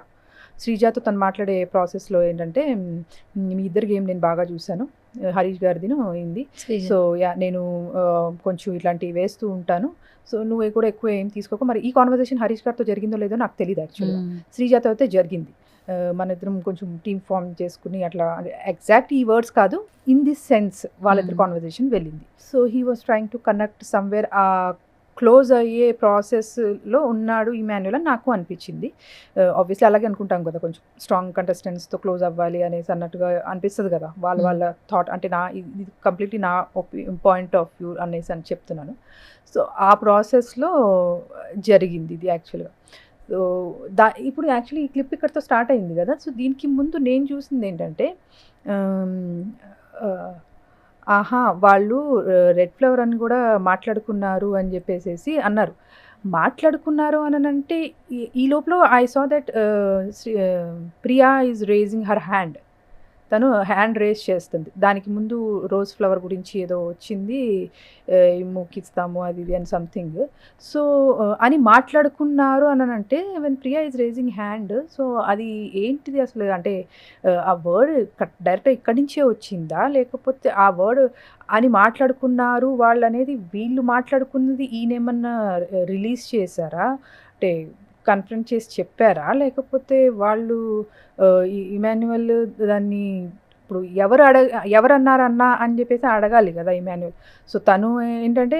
శ్రీజాతో తను మాట్లాడే ప్రాసెస్లో ఏంటంటే మీ ఇద్దరి గేమ్ నేను బాగా చూశాను, హరీష్ గారిదిను అయింది. సో యా నేను కొంచెం ఇట్లాంటివి వేస్తూ ఉంటాను, సో నువ్వు కూడా ఎక్కువ ఏం తీసుకోక. మరి ఈ కాన్వర్జేషన్ హరీష్ గారితో జరిగిందో లేదో నాకు తెలియదు యాక్చువల్గా. శ్రీజాతో అయితే జరిగింది. మన ఇద్దరం కొంచెం టీమ్ ఫామ్ చేసుకుని అట్లా, ఎగ్జాక్ట్ ఈ వర్డ్స్ కాదు, ఇన్ దిస్ సెన్స్ వాళ్ళిద్దరు కాన్వర్జేషన్ వెళ్ళింది. So he was trying to connect somewhere, ఆ క్లోజ్ అయ్యే ప్రాసెస్లో ఉన్నాడు ఇమాన్యుల్ అని నాకు అనిపించింది. ఆబ్వియస్లీ అలాగే అనుకుంటాం కదా, కొంచెం స్ట్రాంగ్ కంటెస్టెంట్స్తో క్లోజ్ అవ్వాలి అనేసి అన్నట్టుగా అనిపిస్తుంది కదా, వాళ్ళ థాట్. అంటే ఇది కంప్లీట్లీ నా పాయింట్ ఆఫ్ వ్యూ అనేసి అని చెప్తున్నాను. సో ఆ ప్రాసెస్లో జరిగింది ఇది యాక్చువల్గా. సో ఇప్పుడు యాక్చువల్లీ ఈ క్లిప్ ఇక్కడితో స్టార్ట్ అయింది కదా. సో దీనికి ముందు నేను చూసింది ఏంటంటే, వాళ్ళు రెడ్ ఫ్లవర్ అని కూడా మాట్లాడుకున్నారు అని చెప్పేసి అన్నారు. మాట్లాడుకున్నారు అని అంటే ఈ లోపల I saw that Priya is raising her hand. తను హ్యాండ్ రేస్ చేస్తుంది. దానికి ముందు రోజ్ ఫ్లవర్ గురించి ఏదో వచ్చింది, మూకిస్తాము అది ఇది అని సంథింగ్. సో అని మాట్లాడుకున్నారు అని అంటే when Priya is raising hand, so అది ఏంటిది అసలు? అంటే ఆ వర్డ్ డైరెక్ట్గా ఇక్కడి నుంచే వచ్చిందా, లేకపోతే ఆ వర్డ్ అని మాట్లాడుకున్నారు వాళ్ళు అనేది వీళ్ళు మాట్లాడుకున్నది ఈయనేమన్నా రిలీజ్ చేశారా, అంటే కన్ఫరెన్స్ చేసి చెప్పారా, లేకపోతే వాళ్ళు ఇమాన్యువల్ దాన్ని ఇప్పుడు ఎవరన్నారన్నా అని చెప్పేసి అడగాలి కదా ఇమాన్యువల్. సో తను ఏంటంటే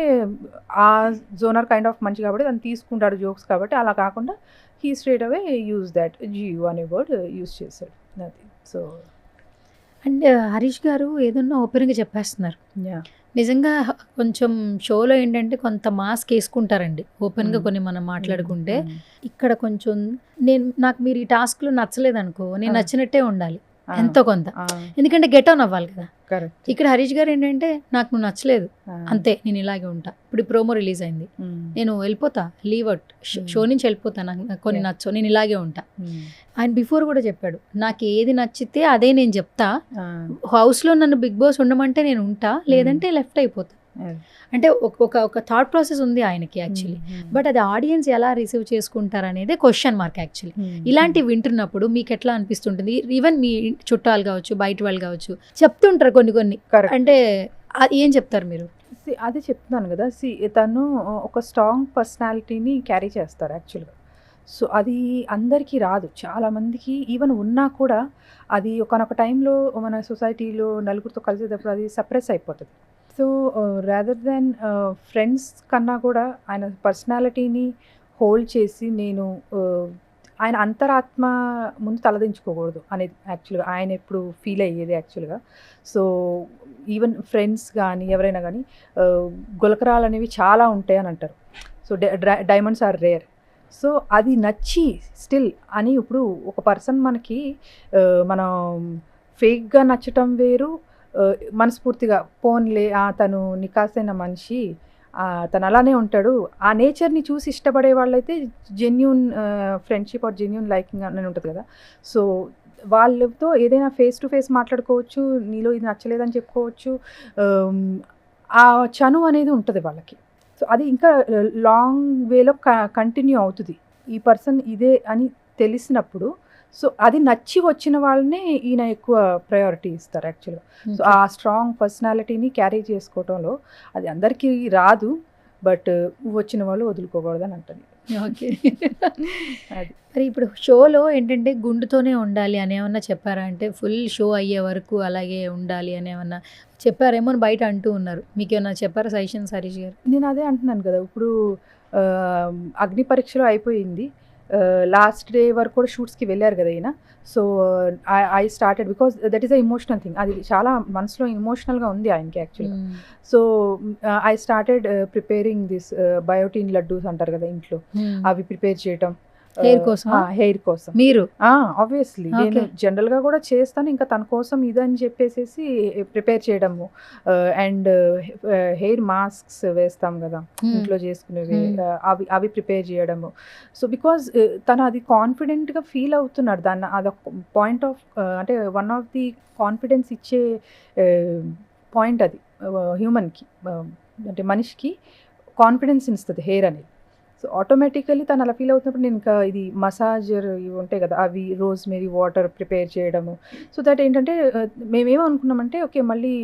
ఆ జోనర్ కైండ్ ఆఫ్ మంచి కాబట్టి తను తీసుకుంటాడు జోక్స్ కాబట్టి, అలా కాకుండా he straight away use that జియు అనే వర్డ్ యూజ్ చేశాడు అది. సో అండ్ హరీష్ గారు ఏదన్నా ఓపెన్గా చెప్పేస్తున్నారు. యా నిజంగా కొంచెం షోలో ఏంటంటే కొంత మాస్క్ వేసుకుంటారండి ఓపెన్గా కొన్ని మనం మాట్లాడుకుంటే. ఇక్కడ కొంచెం నాకు మీరు ఈ టాస్క్లో నచ్చలేదు అనుకో, నేను నచ్చినట్టే ఉండాలి ఎంతో కొంత, ఎందుకంటే గెట్ ఆన్ అవ్వాలి కదా. కరెక్ట్. ఇక్కడ హరీష్ గారు ఏంటంటే నాకు నువ్వు నచ్చలేదు అంతే, నేను ఇలాగే ఉంటా. ఇప్పుడు ప్రోమో రిలీజ్ అయింది, నేను వెళ్ళిపోతా, లీవ్ అవుట్, షో నుంచి వెళ్ళిపోతా, నాకు కొన్ని నచ్చో, నేను ఇలాగే ఉంటా. ఆయన బిఫోర్ కూడా చెప్పాడు, నాకు ఏది నచ్చితే అదే నేను చెప్తా, హౌస్లో నన్ను బిగ్ బాస్ ఉండమంటే నేను ఉంటా, లేదంటే లెఫ్ట్ అయిపోతా. అంటే ఒక థాట్ ప్రాసెస్ ఉంది ఆయనకి యాక్చువల్లీ. బట్ అది ఆడియన్స్ ఎలా రిసీవ్ చేసుకుంటారు అనేది క్వశ్చన్ మార్క్ యాక్చువల్లీ. ఇలాంటివి వింటున్నప్పుడు మీకు ఎట్లా అనిపిస్తుంటుంది? ఈవెన్ మీ చుట్టాలు కావచ్చు, బయట వాళ్ళు కావచ్చు చెప్తుంటారు కొన్ని. అంటే ఏం చెప్తారు మీరు? అదే చెప్తున్నాను కదా, తను ఒక స్ట్రాంగ్ పర్సనాలిటీని క్యారీ చేస్తారు యాక్చువల్గా. సో అది అందరికీ రాదు, చాలామందికి ఈవెన్ ఉన్నా కూడా అది ఒకనొక టైంలో మన సొసైటీలో నలుగురితో కలిసేటప్పుడు అది సప్రెస్ అయిపోతుంది. సో రాదర్ దాన్ ఫ్రెండ్స్ కన్నా కూడా ఆయన పర్సనాలిటీని హోల్డ్ చేసి, నేను ఆయన అంతరాత్మ ముందు తలదించుకోకూడదు అనేది యాక్చువల్గా ఆయన ఎప్పుడు ఫీల్ అయ్యేది యాక్చువల్గా. సో ఈవెన్ ఫ్రెండ్స్ కానీ ఎవరైనా కానీ గులకరాలు అనేవి చాలా ఉంటాయి అని అంటారు. So diamonds are rare. So అది నచ్చి స్టిల్ అని ఇప్పుడు ఒక పర్సన్ మనకి మనం ఫేక్గా నచ్చటం వేరు, మనస్ఫూర్తిగా పోన్లే తను నికాసైన మనిషి, తను అలానే ఉంటాడు, ఆ నేచర్ని చూసి ఇష్టపడే వాళ్ళైతే genuine friendship are genuine liking అని ఉంటుంది కదా. సో వాళ్ళతో ఏదైనా ఫేస్ టు ఫేస్ మాట్లాడుకోవచ్చు, నీలో ఇది నచ్చలేదని చెప్పుకోవచ్చు, ఆ చను అనేది ఉంటుంది వాళ్ళకి. సో అది ఇంకా లాంగ్ వేలో కంటిన్యూ అవుతుంది. ఈ పర్సన్ ఇదే అని తెలిసినప్పుడు సో అది నచ్చి వచ్చిన వాళ్ళనే ఈయన ఎక్కువ ప్రయారిటీ ఇస్తారు యాక్చువల్గా. సో ఆ స్ట్రాంగ్ పర్సనాలిటీని క్యారీ చేసుకోవటంలో అది అందరికీ రాదు, బట్ వచ్చిన వాళ్ళు వదులుకోకూడదని అంటాను. ఓకే. అది మరి ఇప్పుడు షోలో ఏంటంటే గుండుతోనే ఉండాలి అని ఏమన్నా చెప్పారా? అంటే ఫుల్ షో అయ్యే వరకు అలాగే ఉండాలి అని ఏమన్నా చెప్పారేమో అని బయట అంటూ ఉన్నారు. మీకు ఏమన్నా చెప్పారా సజెషన్స్ హరీష్ గారు? నేను అదే అంటున్నాను కదా, ఇప్పుడు అగ్ని పరీక్షలో అయిపోయింది, లాస్ట్ డే వరకు కూడా షూట్స్కి వెళ్ళారు కదా ఈయన. So I started because that is a emotional thing, అది చాలా మనసులో ఇమోషనల్గా ఉంది ఆయనకి యాక్చువల్గా. So I started preparing this biotin laddoos అంటారు కదా ఇంట్లో, అవి ప్రిపేర్ చేయటం హెయిర్ కోసం. మీరు ఆబ్వియస్లీ నేను జనరల్గా కూడా చేస్తాను, ఇంకా తన కోసం ఇదని చెప్పేసి ప్రిపేర్ చేయడము. అండ్ హెయిర్ మాస్క్స్ వేస్తాం కదా ఇంట్లో చేసుకునేవి, అవి ప్రిపేర్ చేయడము. సో బికాజ్ తను అది కాన్ఫిడెంట్గా ఫీల్ అవుతున్నాడు, దాన్ని అదొక పాయింట్ ఆఫ్ అంటే వన్ ఆఫ్ ది కాన్ఫిడెన్స్ ఇచ్చే పాయింట్ అది హ్యూమన్కి, అంటే మనిషికి కాన్ఫిడెన్స్ ఇస్తుంది హెయిర్ అనేది. సో ఆటోమేటికలీ తను అలా ఫీల్ అవుతున్నప్పుడు నేను ఇంకా ఇది మసాజర్ ఇవి ఉంటాయి కదా, అవి రోజ్మెరీ వాటర్ ప్రిపేర్ చేయడము. సో దట్ ఏంటంటే మేమేమనుకున్నామంటే ఓకే మళ్ళీ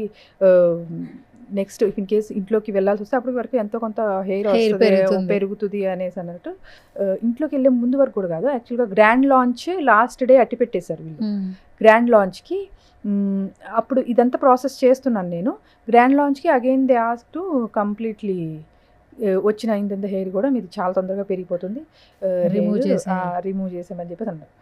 నెక్స్ట్ ఇన్ కేస్ ఇంట్లోకి వెళ్ళాల్సి వస్తే అప్పటి వరకు ఎంతో కొంత హెయిర్ పెరుగుతుంది అనేసి అన్నట్టు ఇంట్లోకి వెళ్ళే ముందు వరకు కూడా కాదు, యాక్చువల్గా గ్రాండ్ లాంచ్ లాస్ట్ డే అట్టి పెట్టేశారు వీళ్ళు. గ్రాండ్ లాంచ్కి అప్పుడు ఇదంతా ప్రాసెస్ చేస్తున్నాను నేను. గ్రాండ్ లాంచ్కి again they ask to completely వచ్చిన ఇంత హెయిర్ కూడా మీది చాలా తొందరగా పెరిగిపోతుంది, రిమూవ్ చేసామని చెప్పేసి అన్నారు.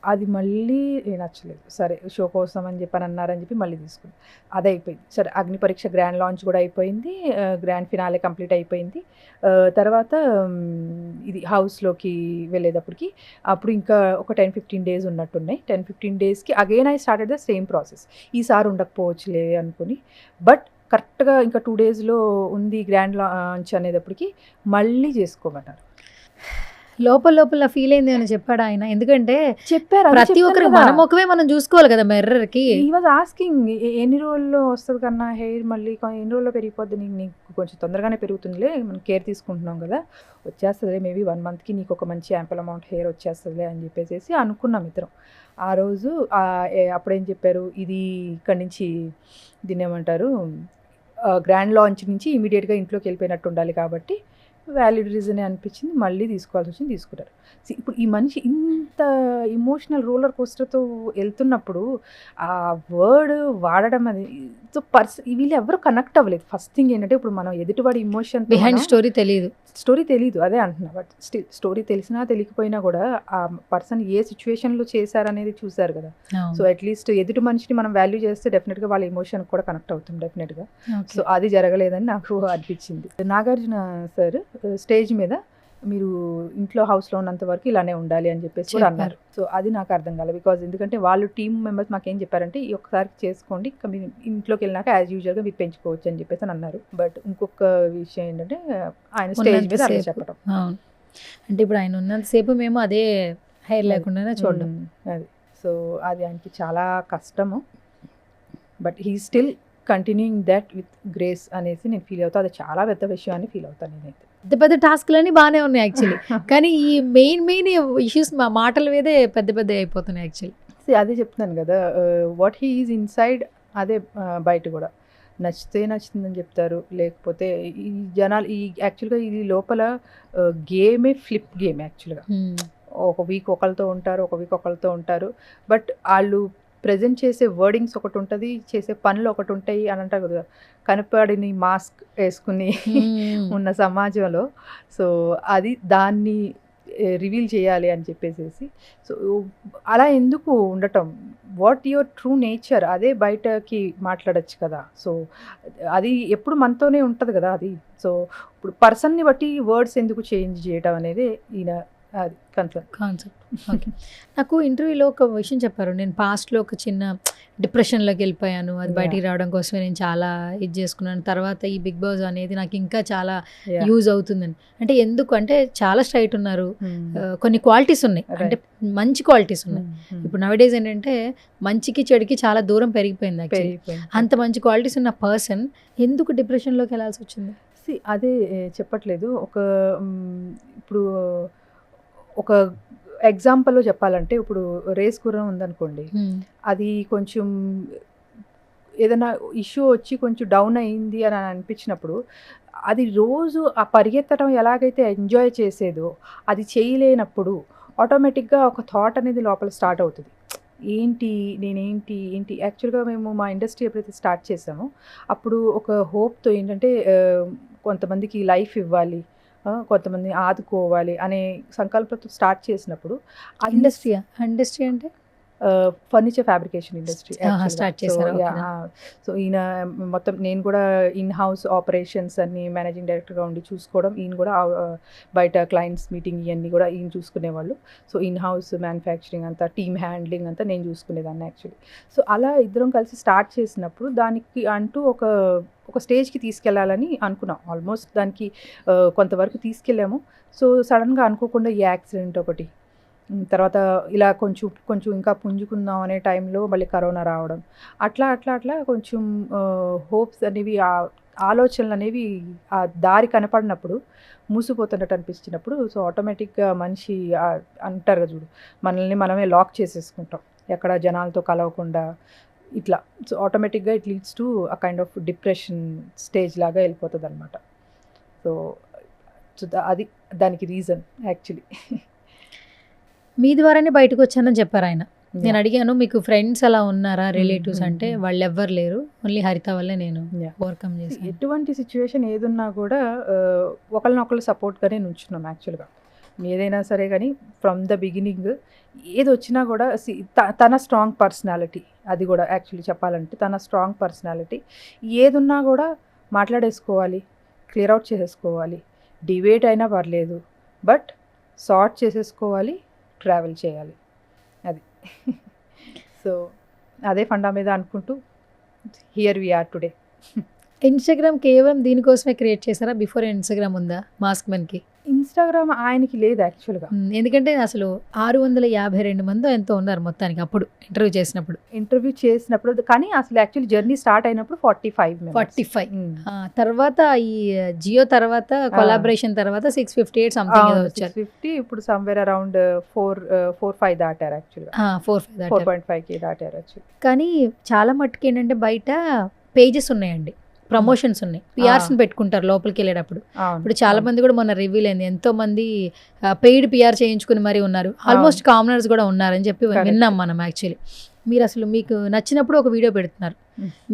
అది మళ్ళీ నచ్చలేదు. సరే షో కోసం అని చెప్పి అన్నారని చెప్పి మళ్ళీ తీసుకుని అది అయిపోయింది. సరే అగ్ని పరీక్ష గ్రాండ్ లాంచ్ కూడా అయిపోయింది, గ్రాండ్ ఫినాలే కంప్లీట్ అయిపోయింది. తర్వాత ఇది హౌస్లోకి వెళ్ళేటప్పటికి అప్పుడు ఇంకా ఒక 10-15 డేస్ ఉన్నట్టున్నాయి. 10-15 డేస్కి again I started the same process. ఈసారి ఉండకపోవచ్చులే అనుకుని, బట్ కరెక్ట్గా ఇంకా 2 డేస్లో ఉంది గ్రాండ్ లాంచ్ అనేటప్పటికి మళ్ళీ చేసుకోమన్నారు. లోపల ఫీల్ అయింది అని చెప్పాడు ఆయన, ఎందుకంటే చెప్పారు ప్రతి ఒక్కరికి మన ముఖమే మనం చూసుకోవాలి కదా మిర్రర్కి. ఈ వాజ్ ఆస్కింగ్ ఎన్ని రోజుల్లో వస్తుంది కన్నా హెయిర్ మళ్ళీ ఎన్ని రోజుల్లో పెరిగిపోద్ది, నీకు కొంచెం తొందరగానే పెరుగుతుందిలే, మనం కేర్ తీసుకుంటున్నాం కదా, వచ్చేస్తుందిలే, మేబీ 1 మంత్కి నీకు ఒక మంచి యాంపుల్ అమౌంట్ హెయిర్ వచ్చేస్తుందిలే అని చెప్పేసి అనుకున్నాం ఇద్దరం. ఆ రోజు అప్పుడేం చెప్పారు, ఇది ఇక్కడి నుంచి దీన్ని ఏమంటారు గ్రాండ్ లాంచ్ నుంచి ఇమీడియట్గా ఇంట్లోకి వెళ్ళిపోయినట్టు ఉండాలి కాబట్టి వ్యాలిడ్ రీజనే అనిపించింది, మళ్ళీ తీసుకోవాల్సి వచ్చింది, తీసుకుంటారు. ఇప్పుడు ఈ మనిషి ఇంత ఇమోషనల్ రోలర్ కోస్టర్తో వెళ్తున్నప్పుడు ఆ వర్డ్ వాడడం అది సో వీళ్ళు ఎవరు కనెక్ట్ అవ్వలేదు. ఫస్ట్ థింగ్ ఏంటంటే ఇప్పుడు మనం ఎదుటివాడి ఇమోషన్ బిహైండ్ స్టోరీ తెలియదు అదే అంటున్నా. బట్ స్టిల్ స్టోరీ తెలిసినా తెలియకపోయినా కూడా ఆ పర్సన్ ఏ సిచ్యువేషన్లో చేశారనేది చూసారు కదా. సో అట్లీస్ట్ ఎదుటి మనిషిని మనం వాల్యూ చేస్తే డెఫినెట్గా వాళ్ళ ఎమోషన్ కూడా కనెక్ట్ అవుతాం డెఫినెట్గా. సో అది జరగలేదని నాకు అనిపించింది. నాగార్జున సార్ స్టేజ్ మీద మీరు ఇంట్లో హౌస్లో ఉన్నంత వరకు ఇలానే ఉండాలి అని చెప్పేసి కూడా అన్నారు. సో అది నాకు అర్థం కాలేదు, బికాజ్ ఎందుకంటే వాళ్ళు టీమ్ మెంబర్స్ మాకేం చెప్పారంటే ఈ ఒక్కసారి చేసుకోండి, ఇంకా మీరు ఇంట్లోకి వెళ్ళినాక యాజ్ యూజువల్గా మీరు పెంచుకోవచ్చు అని చెప్పేసి అని అన్నారు. బట్ ఇంకొక విషయం ఏంటంటే ఆయన స్టేజ్ మీద అలా చెప్పడం, అంటే ఇప్పుడు ఆయన ఉన్నంతసేపు మేము అదే హెయిర్ లేకుండానే చూడడం అది. సో అది ఆయనకి చాలా కష్టము, but he still continuing that with grace అనేసి నేను ఫీల్ అవుతాను. అది చాలా పెద్ద విషయం అని ఫీల్ అవుతాను నేనైతే. పెద్ద టాస్క్లన్నీ బాగానే ఉన్నాయి యాక్చువల్లీ, కానీ ఈ మెయిన్ ఇష్యూస్ మాటల మీదే పెద్ద అయిపోతున్నాయి యాక్చువల్లీ. అదే చెప్తున్నాను కదా, వాట్ హీ ఈజ్ ఇన్సైడ్ అదే బయట కూడా నచ్చితే నచ్చుతుందని చెప్తారు, లేకపోతే ఈ జనాలు ఈ యాక్చువల్గా ఇది లోపల గేమే ఫ్లిప్ గేమ్ యాక్చువల్గా. ఒక వీక్ ఒకరితో ఉంటారు, ఒక వీక్ ఒకరితో ఉంటారు, బట్ వాళ్ళు ప్రజెంట్ చేసే వర్డింగ్స్ ఒకటి ఉంటుంది, చేసే పనులు ఒకటి ఉంటాయి అని అంటారు కదా, కనపడిని మాస్క్ వేసుకుని ఉన్న సమాజంలో. సో అది దాన్ని రివీల్ చేయాలి అని చెప్పేసి, సో అలా ఎందుకు ఉండటం, వాట్ యువర్ ట్రూ నేచర్ అదే బయటకి మాట్లాడచ్చు కదా. సో అది ఎప్పుడు మనతోనే ఉంటుంది కదా అది. సో ఇప్పుడు పర్సన్ని బట్టి వర్డ్స్ ఎందుకు చేంజ్ చేయటం అనేది ఈయన అది కాన్సెప్ట్. ఓకే, నాకు ఇంటర్వ్యూలో ఒక విషయం చెప్పారు, నేను పాస్ట్లో ఒక చిన్న డిప్రెషన్లోకి వెళ్ళిపోయాను, అది బయటికి రావడం కోసమే నేను చాలా ఇది చేసుకున్నాను, తర్వాత ఈ బిగ్ బాస్ అనేది నాకు ఇంకా చాలా యూజ్ అవుతుందని. అంటే ఎందుకు అంటే చాలా స్ట్రైట్ ఉన్నారు, కొన్ని క్వాలిటీస్ ఉన్నాయి, అంటే మంచి క్వాలిటీస్ ఉన్నాయి. ఇప్పుడు నవడేస్ ఏంటంటే మంచికి చెడుకి చాలా దూరం పెరిగిపోయింది యాక్చువల్లీ. అంత మంచి క్వాలిటీస్ ఉన్న పర్సన్ ఎందుకు డిప్రెషన్లోకి వెళ్ళాల్సి వచ్చింది? అదే చెప్పట్లేదు. ఇప్పుడు ఒక ఎగ్జాంపుల్లో చెప్పాలంటే, ఇప్పుడు రేస్ గుర్రం ఉందనుకోండి, అది కొంచెం ఏదైనా ఇష్యూ వచ్చి కొంచెం డౌన్ అయింది అని అనిపించినప్పుడు అది రోజు ఆ పరిగెత్తడం ఎలాగైతే ఎంజాయ్ చేసేదో అది చేయలేనప్పుడు ఆటోమేటిక్గా ఒక థాట్ అనేది లోపల స్టార్ట్ అవుతుంది. నేనేంటి యాక్చువల్గా మేము మా ఇండస్ట్రీ ఎప్పుడైతే స్టార్ట్ చేసామో అప్పుడు ఒక హోప్తో ఏంటంటే కొంతమందికి లైఫ్ ఇవ్వాలి, కొంతమంది ఆదుకోవాలి అనే సంకల్పంతో స్టార్ట్ చేసినప్పుడు ఇండస్ట్రీ అంటే ఫర్నిచర్ ఫ్యాబ్రికేషన్ ఇండస్ట్రీ స్టార్ట్ చేశారు. సో ఈయన మొత్తం నేను కూడా ఇన్ హౌస్ ఆపరేషన్స్ అన్ని మేనేజింగ్ డైరెక్టర్గా ఉండి చూసుకోవడం, ఈయన కూడా బయట క్లయింట్స్ మీటింగ్ ఇవన్నీ కూడా ఈయన చూసుకునేవాళ్ళు. సో ఇన్ హౌస్ మ్యానుఫ్యాక్చరింగ్ అంతా, టీమ్ హ్యాండ్లింగ్ అంతా నేను చూసుకునేదాన్ని యాక్చువల్లీ. సో అలా ఇద్దరం కలిసి స్టార్ట్ చేసినప్పుడు దానికి అంటూ ఒక స్టేజ్కి తీసుకెళ్లాలని అనుకున్నాం. ఆల్మోస్ట్ దానికి కొంతవరకు తీసుకెళ్ళాము. సో సడన్గా అనుకోకుండా ఈ యాక్సిడెంట్ ఒకటి, తర్వాత ఇలా కొంచెం ఇంకా పుంజుకుందాం అనే టైంలో మళ్ళీ కరోనా రావడం, అట్లా కొంచెం హోప్స్ అనేవి ఆలోచనలు అనేవి ఆ దారి కనపడినప్పుడు మూసిపోతున్నట్టు అనిపించినప్పుడు సో ఆటోమేటిక్గా మనిషి అంటారు కదా చూడు, మనల్ని మనమే లాక్ చేసేసుకుంటాం ఎక్కడ జనాలతో కలవకుండా ఇట్లా. సో ఆటోమేటిక్గా it leads to a kind of depression stage లాగా వెళ్ళిపోతుంది అనమాట. సో సో అది దానికి రీజన్ యాక్చువల్లీ. మీ ద్వారానే బయటకు వచ్చానని చెప్పారు ఆయన. నేను అడిగాను మీకు ఫ్రెండ్స్ అలా ఉన్నారా రిలేటివ్స్ అంటే వాళ్ళు ఎవ్వరు లేరు, ఓన్లీ హరిత వల్లే నేను ఓవర్కమ్ చేశాను. ఎటువంటి సిచ్యువేషన్ ఏదున్నా కూడా ఒకరినొకరు సపోర్ట్గానే నుంచున్నాం యాక్చువల్గా. ఏదైనా సరే కానీ ఫ్రమ్ ద బిగినింగ్ ఏది వచ్చినా కూడా తన స్ట్రాంగ్ పర్సనాలిటీ, అది కూడా యాక్చువల్లీ చెప్పాలంటే తన స్ట్రాంగ్ పర్సనాలిటీ. ఏదున్నా కూడా మాట్లాడేసుకోవాలి, క్లియర్ అవుట్ చేసేసుకోవాలి, డిబేట్ అయినా పర్లేదు, బట్ సార్ట్ చేసేసుకోవాలి, ట్రావెల్ చేయాలి, అది. సో అదే ఫండా మీద అనుకుంటూ here we are today. Instagram కేవలం దీనికోసమే క్రియేట్ చేశారా? బిఫోర్ ఇన్స్టాగ్రామ్ ఉందా మాస్క్ మెన్కి? ఇన్స్టాగ్రామ్ ఆయనకి లేదు యాక్చువల్గా. ఎందుకంటే అసలు 652 మంది ఎంతో ఉన్నారు మొత్తానికి అప్పుడు ఇంటర్వ్యూ చేసినప్పుడు. కానీ అసలు యాక్చువల్లీ జర్నీ స్టార్ట్ అయినప్పుడు 45. తర్వాత ఈ జియో తర్వాత కొలాబరేషన్ తర్వాత 658 సంథింగ్ వచ్చారు. 650 ఇప్పుడు సమ్వేర్ అరౌండ్ 4-5 దాటారు యాక్చువల్గా. 4.5K దాటారు actually. కానీ చాలా మట్టుకు ఏంటంటే బయట పేజెస్ ఉన్నాయండి, ప్రమోషన్స్ ఉన్నాయి, పిఆర్స్ పెట్టుకుంటారు లోపలికి వెళ్ళేటప్పుడు. ఇప్పుడు చాలా మంది కూడా మొన్న రివీల్ అయింది, ఎంతో మంది పెయిడ్ పిఆర్ చేయించుకుని మరీ ఉన్నారు, ఆల్మోస్ట్ కామనర్స్ కూడా ఉన్నారని చెప్పి విన్నాం మనం. యాక్చువల్లీ మీరు అసలు మీకు నచ్చినప్పుడు ఒక వీడియో పెడుతున్నారు,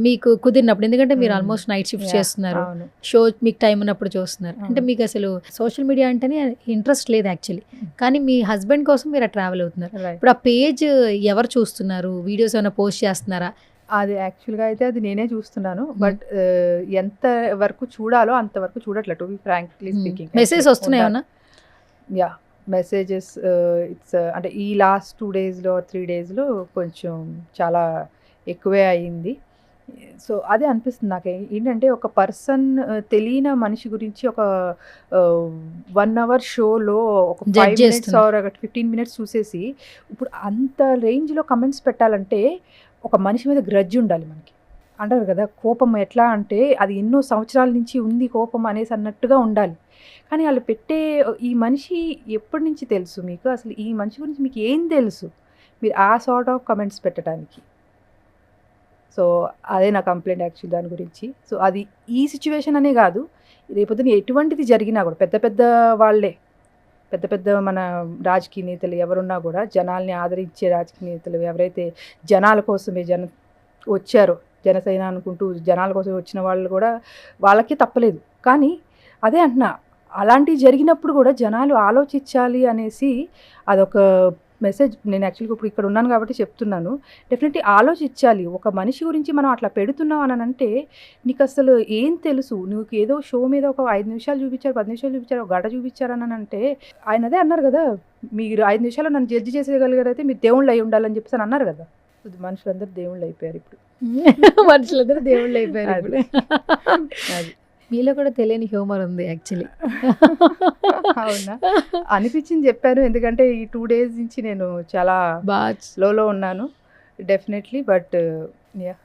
మీకు కుదిరినప్పుడు, ఎందుకంటే మీరు ఆల్మోస్ట్ నైట్ షిఫ్ట్ చేస్తున్నారు, షో మీకు టైం ఉన్నప్పుడు చూస్తున్నారు. అంటే మీకు అసలు సోషల్ మీడియా అంటేనే ఇంట్రెస్ట్ లేదు యాక్చువల్లీ, కానీ మీ హస్బెండ్ కోసం మీరు ట్రావెల్ అవుతున్నారు. ఇప్పుడు ఆ పేజ్ ఎవరు చూస్తున్నారు, వీడియోస్ ఏమైనా పోస్ట్ చేస్తున్నారా? అది యాక్చువల్గా అయితే అది నేనే చూస్తున్నాను, బట్ ఎంత వరకు చూడాలో అంతవరకు చూడట్లేదు, to be frankly speaking. Message వస్తున్నాయన్నా? యా, మెసేజెస్ ఇట్స్ అంటే ఈ లాస్ట్ 2 daysలో 3 daysలో కొంచెం చాలా ఎక్కువే అయ్యింది. సో అదే అనిపిస్తుంది నాకు. ఏంటంటే ఒక పర్సన్ తెలియని మనిషి గురించి ఒక 1 hour షోలో ఒక 5 minutes or 15 minutes చూసేసి ఇప్పుడు అంత రేంజ్లో కమెంట్స్ పెట్టాలంటే ఒక మనిషి మీద గ్రడ్జ్ ఉండాలి మనకి. అంటారు కదా, కోపం ఎట్లా అంటే అది ఎన్నో సంవత్సరాల నుంచి ఉంది కోపం అనేసి అన్నట్టుగా ఉండాలి. కానీ వాళ్ళు పెట్టే ఈ మనిషి ఎప్పటి నుంచి తెలుసు మీకు, అసలు ఈ మనిషి గురించి మీకు ఏం తెలుసు మీరు ఆ సార్ట్ ఆఫ్ కమెంట్స్ పెట్టడానికి? సో అదే నా కంప్లైంట్ యాక్చువల్లీ దాని గురించి. సో అది ఈ సిచ్యువేషన్ అనే కాదు, రేపొద్దున ఎటువంటిది జరిగినా కూడా పెద్ద పెద్ద వాళ్ళే, పెద్ద పెద్ద మన రాజకీయ నేతలు ఎవరున్నా కూడా, జనాల్ని ఆదరించే రాజకీయ నేతలు ఎవరైతే జనాల కోసమే వచ్చారో, జనసేన అనుకుంటూ జనాల కోసం వచ్చిన వాళ్ళు కూడా వాళ్ళకి తప్పలేదు. కానీ అదే అంటున్నా, అలాంటివి జరిగినప్పుడు కూడా జనాలు ఆలోచించాలి అనేసి అదొక మెసేజ్. నేను యాక్చువల్గా ఇప్పుడు ఇక్కడ ఉన్నాను కాబట్టి చెప్తున్నాను, డెఫినెట్లీ ఆలోచించాలి. ఒక మనిషి గురించి మనం అట్లా పెడుతున్నాం అని అంటే నీకు అసలు ఏం తెలుసు? నువ్వు ఏదో షో మీద ఒక 5 నిమిషాలు చూపించారు, 10 నిమిషాలు చూపించారు, ఒక గంట చూపించారు అని అంటే, ఆయన అదే అన్నారు కదా, మీరు 5 నిమిషాలు నన్ను జడ్జి చేసేయగలిగారైతే మీరు దేవుళ్ళు అయి ఉండాలని చెప్పేసి అని అన్నారు కదా. మనుషులందరూ దేవుళ్ళు అయిపోయారు ఇప్పుడు. మనుషులందరూ దేవుళ్ళు అయిపోయారు ఇప్పుడు. అది మీలో కూడా తెలియని హ్యూమర్ ఉంది యాక్చువల్లీ. అవునా అనిపించింది చెప్పాను, ఎందుకంటే ఈ 2 days నుంచి నేను చాలా బాగా లో ఉన్నాను డెఫినెట్లీ. బట్ యా,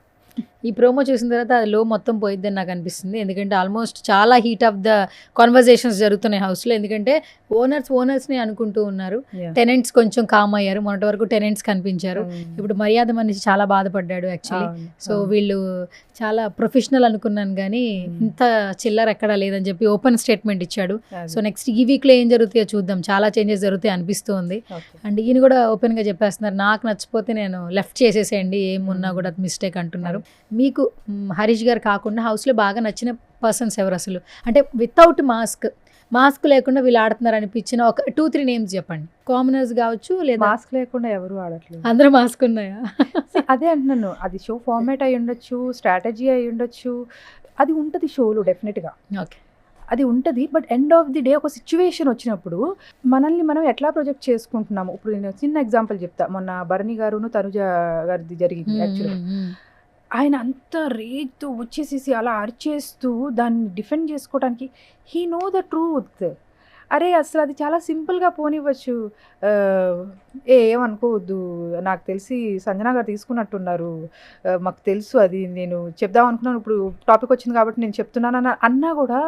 ఈ ప్రోమో చూసిన తర్వాత అది లో మొత్తం పోయిద్దని నాకు అనిపిస్తుంది. ఎందుకంటే ఆల్మోస్ట్ చాలా హీట్ ఆఫ్ ద కాన్వర్జేషన్స్ జరుగుతున్నాయి హౌస్లో. ఎందుకంటే ఓనర్స్ని అనుకుంటూ ఉన్నారు, టెనెంట్స్ కొంచెం కామ్ అయ్యారు. మొన్నటి వరకు టెనెంట్స్ కనిపించారు, ఇప్పుడు మర్యాద మనిషి చాలా బాధపడ్డాడు యాక్చువల్లీ. సో వీళ్ళు చాలా ప్రొఫెషనల్ అనుకున్నాను కానీ ఇంత చిల్లర ఎక్కడా లేదని చెప్పి ఓపెన్ స్టేట్మెంట్ ఇచ్చాడు. సో నెక్స్ట్ ఈ వీక్లో ఏం జరుగుతాయో చూద్దాం, చాలా చేంజెస్ జరుగుతాయి అనిపిస్తుంది. అండ్ ఈయన కూడా ఓపెన్గా చెప్పేస్తున్నారు, నాకు నచ్చిపోతే నేను లెఫ్ట్ చేసేసేయండి, ఏమున్నా కూడా మిస్టేక్ అంటున్నారు. మీకు హరీష్ గారు కాకుండా హౌస్లో బాగా నచ్చిన పర్సన్స్ ఎవరు అసలు? అంటే వితౌట్ మాస్క్ లేకుండా వీళ్ళు ఆడుతున్నారు అనిపించిన ఒక 2-3 నేమ్స్ చెప్పండి. కామనర్స్ కావచ్చు, లేదా మాస్క్ లేకుండా ఎవరు ఆడట్లేదు, అందరూ మాస్క్ ఉన్నాయా? అదే అంటున్నాను, అది షో ఫార్మాట్ అయి ఉండొచ్చు, స్ట్రాటజీ అయి ఉండొచ్చు, అది ఉంటుంది షోలో డెఫినెట్గా. ఓకే, అది ఉంటుంది. But end of the day ఒక సిచ్యువేషన్ వచ్చినప్పుడు మనల్ని మనం ఎట్లా ప్రొజెక్ట్ చేసుకుంటున్నాము. ఇప్పుడు నేను చిన్న ఎగ్జాంపుల్ చెప్తా. మొన్న భరణి గారును తనుజ గారిది జరిగింది యాక్చువల్గా. ఆయన అంత రేజ్తో వచ్చేసేసి అలా అరిచేస్తూ దాన్ని డిఫెండ్ చేసుకోవడానికి హీ నో ద ట్రూత్. అరే అసలు అది చాలా సింపుల్గా పోనివ్వచ్చు. ఏమనుకోవద్దు, నాకు తెలిసి సంజన గారు తీసుకున్నట్టున్నారు, మాకు తెలుసు, అది నేను చెప్దాం అనుకున్నాను, ఇప్పుడు టాపిక్ వచ్చింది కాబట్టి నేను చెప్తున్నాను అన్నా కూడా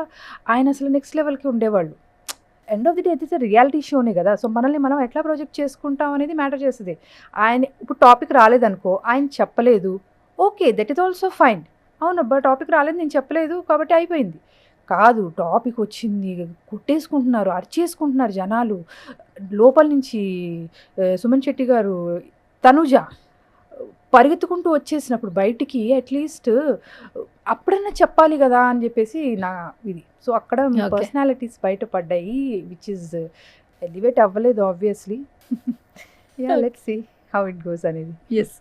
ఆయన అసలు నెక్స్ట్ లెవెల్కి ఉండేవాళ్ళు. ఎండ్ ఆఫ్ ది డే అయితే రియాలిటీ షోనే కదా, సో మనల్ని మనం ఎట్లా ప్రొజెక్ట్ చేసుకుంటాం అనేది మ్యాటర్ చేస్తుంది. ఆయన ఇప్పుడు టాపిక్ రాలేదనుకో, ఆయన చెప్పలేదు, okay that is also fine. అవునబ్బా టాపిక్ రాలేదు, నేను చెప్పలేదు కాబట్టి అయిపోయింది. కాదు, టాపిక్ వచ్చింది, కొట్టేసుకుంటున్నారు, అరిచేసుకుంటున్నారు జనాలు. లోపల నుంచి సుమన్ శెట్టి గారు, తనుజ పరిగెత్తుకుంటూ వచ్చేసినప్పుడు బయటికి అట్లీస్ట్ అప్పుడన్నా చెప్పాలి కదా అని చెప్పేసి నా ఇది. సో అక్కడ Okay. పర్సనాలిటీస్ బయటపడ్డాయి, విచ్ ఇస్ ఎలివేట్ అవ్వలేదు obviously. Yeah let's see how it goes అనేది. Yes,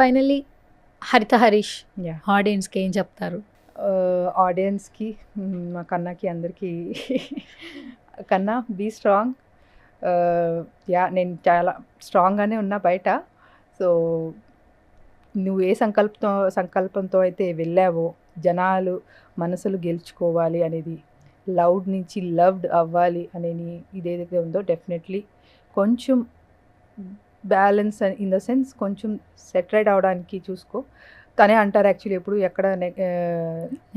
finally Haritha Harish yeah ఆడియన్స్కి ఏం చెప్తారు? ఆడియన్స్కి, మా కన్నాకి, అందరికీ కన్నా బీ స్ట్రాంగ్. యా నేను చాలా స్ట్రాంగ్గానే ఉన్నా బయట. సో నువ్వు ఏ సంకల్పంతో అయితే వెళ్ళావో, జనాలు మనసులు గెలుచుకోవాలి అనేది, లౌడ్ నుంచి లవ్డ్ అవ్వాలి అనేది ఇదేదైతే ఉందో డెఫినెట్లీ కొంచెం బ్యాలెన్స్ ఇన్ ద సెన్స్ కొంచెం సెటరైడ్ అవడానికి చూసుకో. తనే అంటారు యాక్చువల్లీ ఎప్పుడు ఎక్కడ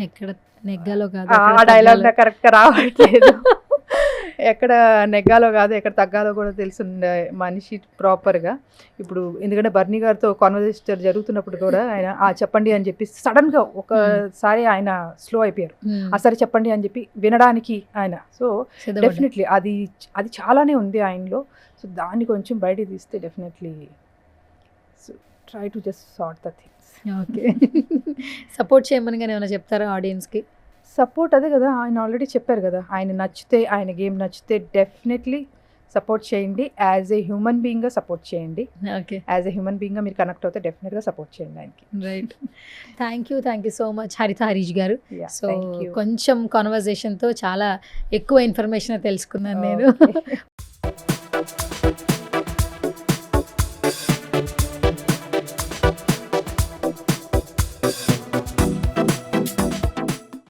ఎక్కడ నెగ్గాలో కాదు, ఆ ఎక్కడ డైలాగ్ తగ్గాలో. కరెక్ట్గా రావట్లేదు. ఎక్కడ నెగ్గాలో కాదు ఎక్కడ తగ్గాలో కూడా తెలుసు మనిషి ప్రాపర్గా. ఇప్పుడు ఎందుకంటే బర్నీ గారితో కాన్వర్జేషన్ జరుగుతున్నప్పుడు కూడా ఆయన చెప్పండి అని చెప్పి సడన్గా ఒకసారి ఆయన స్లో అయిపోయారు. Hmm. సరే చెప్పండి అని చెప్పి వినడానికి ఆయన. సో సిద్ధపడ్డా. డెఫినెట్లీ అది చాలానే ఉంది ఆయనలో. సో దాన్ని కొంచెం బయట తీస్తే definitely try to just sort the things. Okay. Support చేయమని కానీ ఏమైనా చెప్తారా ఆడియన్స్కి? సపోర్ట్ అదే కదా, ఆయన ఆల్రెడీ చెప్పారు కదా, ఆయన నచ్చితే, ఆయన గేమ్ నచ్చితే డెఫినెట్లీ సపోర్ట్ చేయండి. యాజ్ ఏ హ్యూమన్ బీయింగ్గా సపోర్ట్ చేయండి. ఓకే, యాజ్ ఏ హ్యూమన్ బీయింగ్గా మీరు కనెక్ట్ అవుతే డెఫినెట్గా సపోర్ట్ చేయండి ఆయనకి. Right. Thank you so much హరిత హరీష్ గారు. Yeah, so thank you. కొంచెం కాన్వర్జేషన్తో చాలా ఎక్కువ ఇన్ఫర్మేషన్ తెలుసుకున్నాను నేను. Okay.